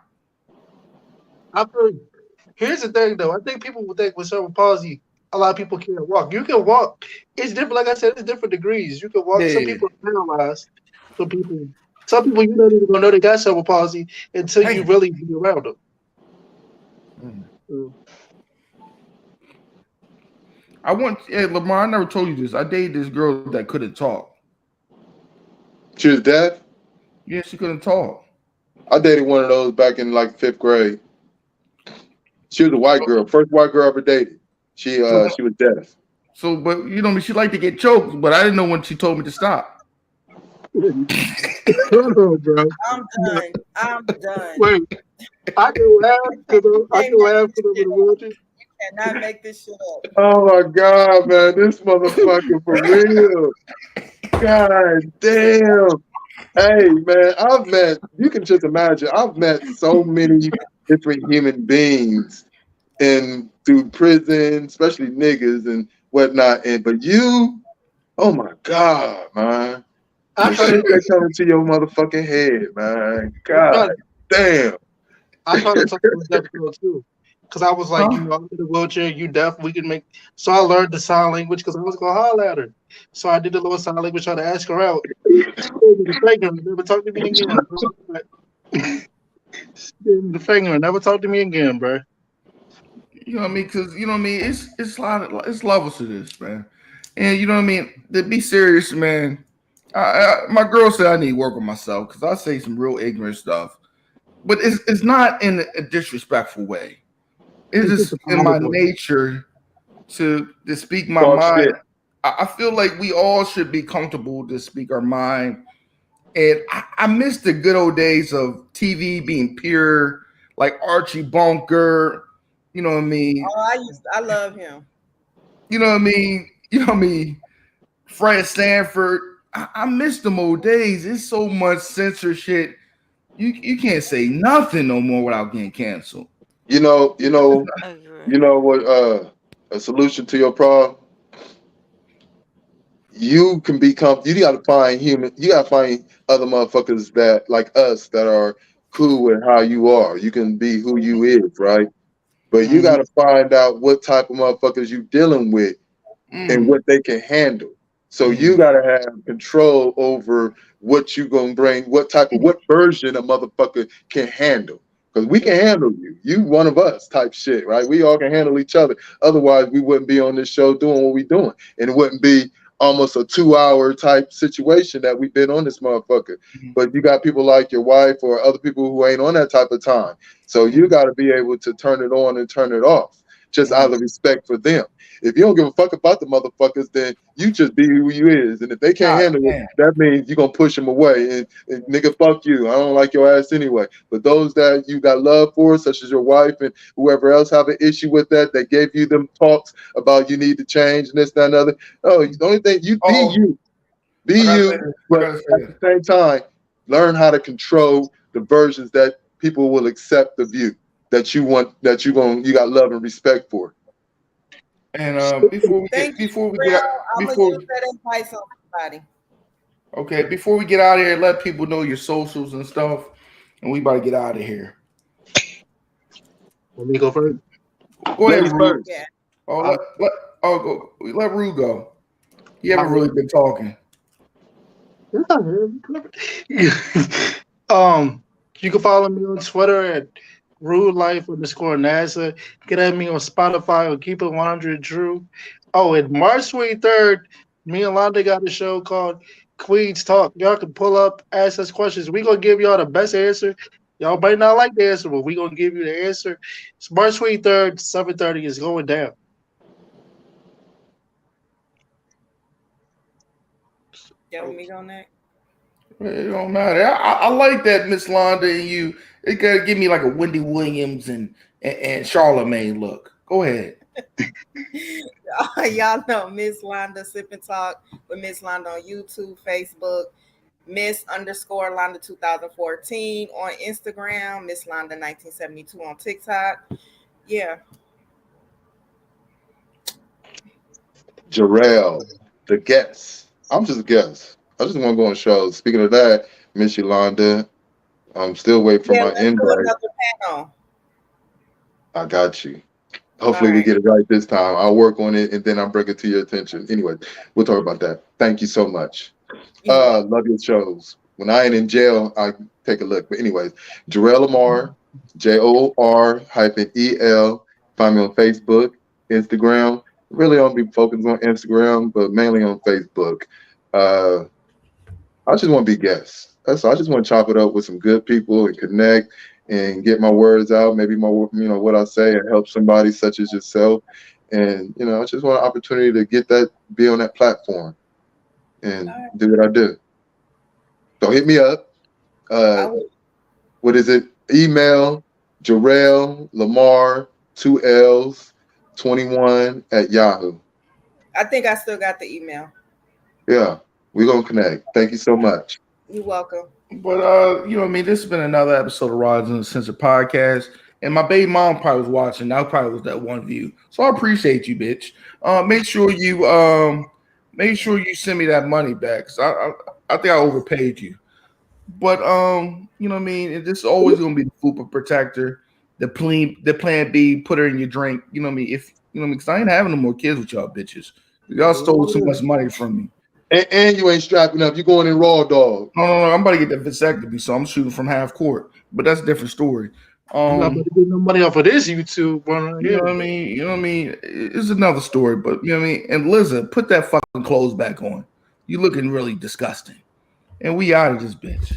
Here's the thing though. I think people would think with cerebral palsy, a lot of people can't walk. You can walk. It's different. Like I said, it's different degrees. You can walk. Yeah. Some people are paralyzed. Some people you don't even know they got cerebral palsy until you really be around them. Lamar, I never told you this. I dated this girl that couldn't talk. She was deaf? Yeah, she couldn't talk. I dated one of those back in like 5th grade. She was a white girl, first white girl I ever dated. She was deaf. So, but you know, she liked to get choked, but I didn't know when she told me to stop. Hold on, bro. I'm done. Wait, I can laugh because I can laugh because I'm in a wheelchair. You cannot make this shit up. Oh my God, man, this motherfucker for real. God damn. Hey man, you can just imagine, I've met so many different human beings in through prison, especially niggas and whatnot. But you, oh my God, man. I The try shit to, that come into your motherfucking head, man. I try God to, damn. I try to talk to that girl too. Because I was like, Huh? I'm in a wheelchair, you deaf, we can make. So I learned the sign language because I was going to holler at her. So I did the little sign language, trying to ask her out. She gave me the finger and never talked to me again. Bro. She gave me the finger and never talked to me again, bro. You know what I mean? Because you know what I mean. It's a lot of it's levels to this, man. And you know what I mean. To be serious, man. My girl said I need to work on myself because I say some real ignorant stuff, but it's not in a disrespectful way. It's It's just just a in my power play. nature to speak my Talk mind. shit. I feel like we all should be comfortable to speak our mind. And I miss the good old days of TV being pure, like Archie Bunker. You know what I mean? I love him. You know what I mean? You know what I mean? Fred Sanford. I miss them old days. It's so much censorship. You can't say nothing no more without getting canceled. You know, you know, Agree. you know what a solution to your problem? You can become you gotta find you gotta find other motherfuckers that like us that are cool with how you are. You can be who you is, right? But you Mm-hmm. gotta find out what type of motherfuckers you dealing with and Mm-hmm. what they can handle. So you Mm-hmm. gotta have control over what you gonna bring, what version a motherfucker can handle. Because we can handle you. You one of us type shit, right? We all can handle each other. Otherwise, we wouldn't be on this show doing what we're doing. And it wouldn't be almost a 2 hour type situation that we've been on this motherfucker. But you got people like your wife or other people who ain't on that type of time. So you got to be able to turn it on and turn it off, just out of respect for them. If you don't give a fuck about the motherfuckers, then you just be who you is. And if they can't God handle it, damn. that means you're gonna push them away. And nigga, fuck you. I don't like your ass anyway. But those that you got love for, such as your wife and whoever else have an issue with that, they gave you them talks about you need to change and this, that, and other. Oh, the only thing you be Oh, you. Be I gotta say you, this. I but gotta say at this. the same time, learn how to control the versions that people will accept of you that you want, you got love and respect for. And Thank you, before we get Real. I'm gonna before use that advice on somebody. okay, before we get out of here, let people know your socials and stuff, and we about to get out of here. Let me go first. Go ahead, Ladies Rue. first. Yeah. Oh, I, let Rue go. He I haven't really been talking. You can follow me on Twitter at RudeLife_NASA. Get at me on Spotify or Keep It 100 Drew. Oh, and March 23rd, me and Londa got a show called Queens Talk. Y'all can pull up, ask us questions. We gonna give y'all the best answer. Y'all might not like the answer, but we gonna give you the answer. It's March 23rd, 7:30 is going down. Yeah, me on that. It don't matter. I like that, Miss Londa, and you. It gotta give me like a Wendy Williams and Charlemagne look. Go ahead. Y'all know Miss Londa Sip and Talk with Miss Londa on YouTube, Facebook, Miss_Londa 2014 on Instagram, Miss Londa 1972 on TikTok. Yeah. Jarrell, the guest. I'm just a guest. I just want to go on shows. Speaking of that, Miss Yolanda, I'm still waiting for Yeah, my let's do invite. another panel. I got you. All Hopefully we right. get it right this time. I'll work on it and then I'll bring it to your attention. Anyway, we'll talk about that. Thank you so much. Love your shows. When I ain't in jail, I take a look. But anyways, Jarrell Lamar, JOR-EL. Find me on Facebook, Instagram. Really don't be focused on Instagram, but mainly on Facebook. Uh, I just want to be guests. That's all. I just want to chop it up with some good people and connect and get my words out. Maybe my, what I say and help somebody such as yourself. And I just want an opportunity to be on that platform and do what I do. So hit me up. What is it? Email Jarrell Lamar 2Ls 21 at Yahoo. I think I still got the email. Yeah, we're gonna connect. Thank you so much. You're welcome. But this has been another episode of Rods and Censor podcast. And my baby mom probably was watching. That probably was that one view. So I appreciate you, bitch. Make sure you send me that money back. Cause I think I overpaid you. But this is always gonna be the FUPA protector, the plan B, put her in your drink. Because I ain't having no more kids with y'all bitches. Y'all stole too much money from me. And you ain't strapping up. You going in raw dog. No. I'm about to get that vasectomy, so I'm shooting from half court. But that's a different story. I'm not about to get no money off of this YouTube one. You know what I mean? It's another story, but you know what I mean? And Liza, put that fucking clothes back on. You looking really disgusting. And we out of this bitch.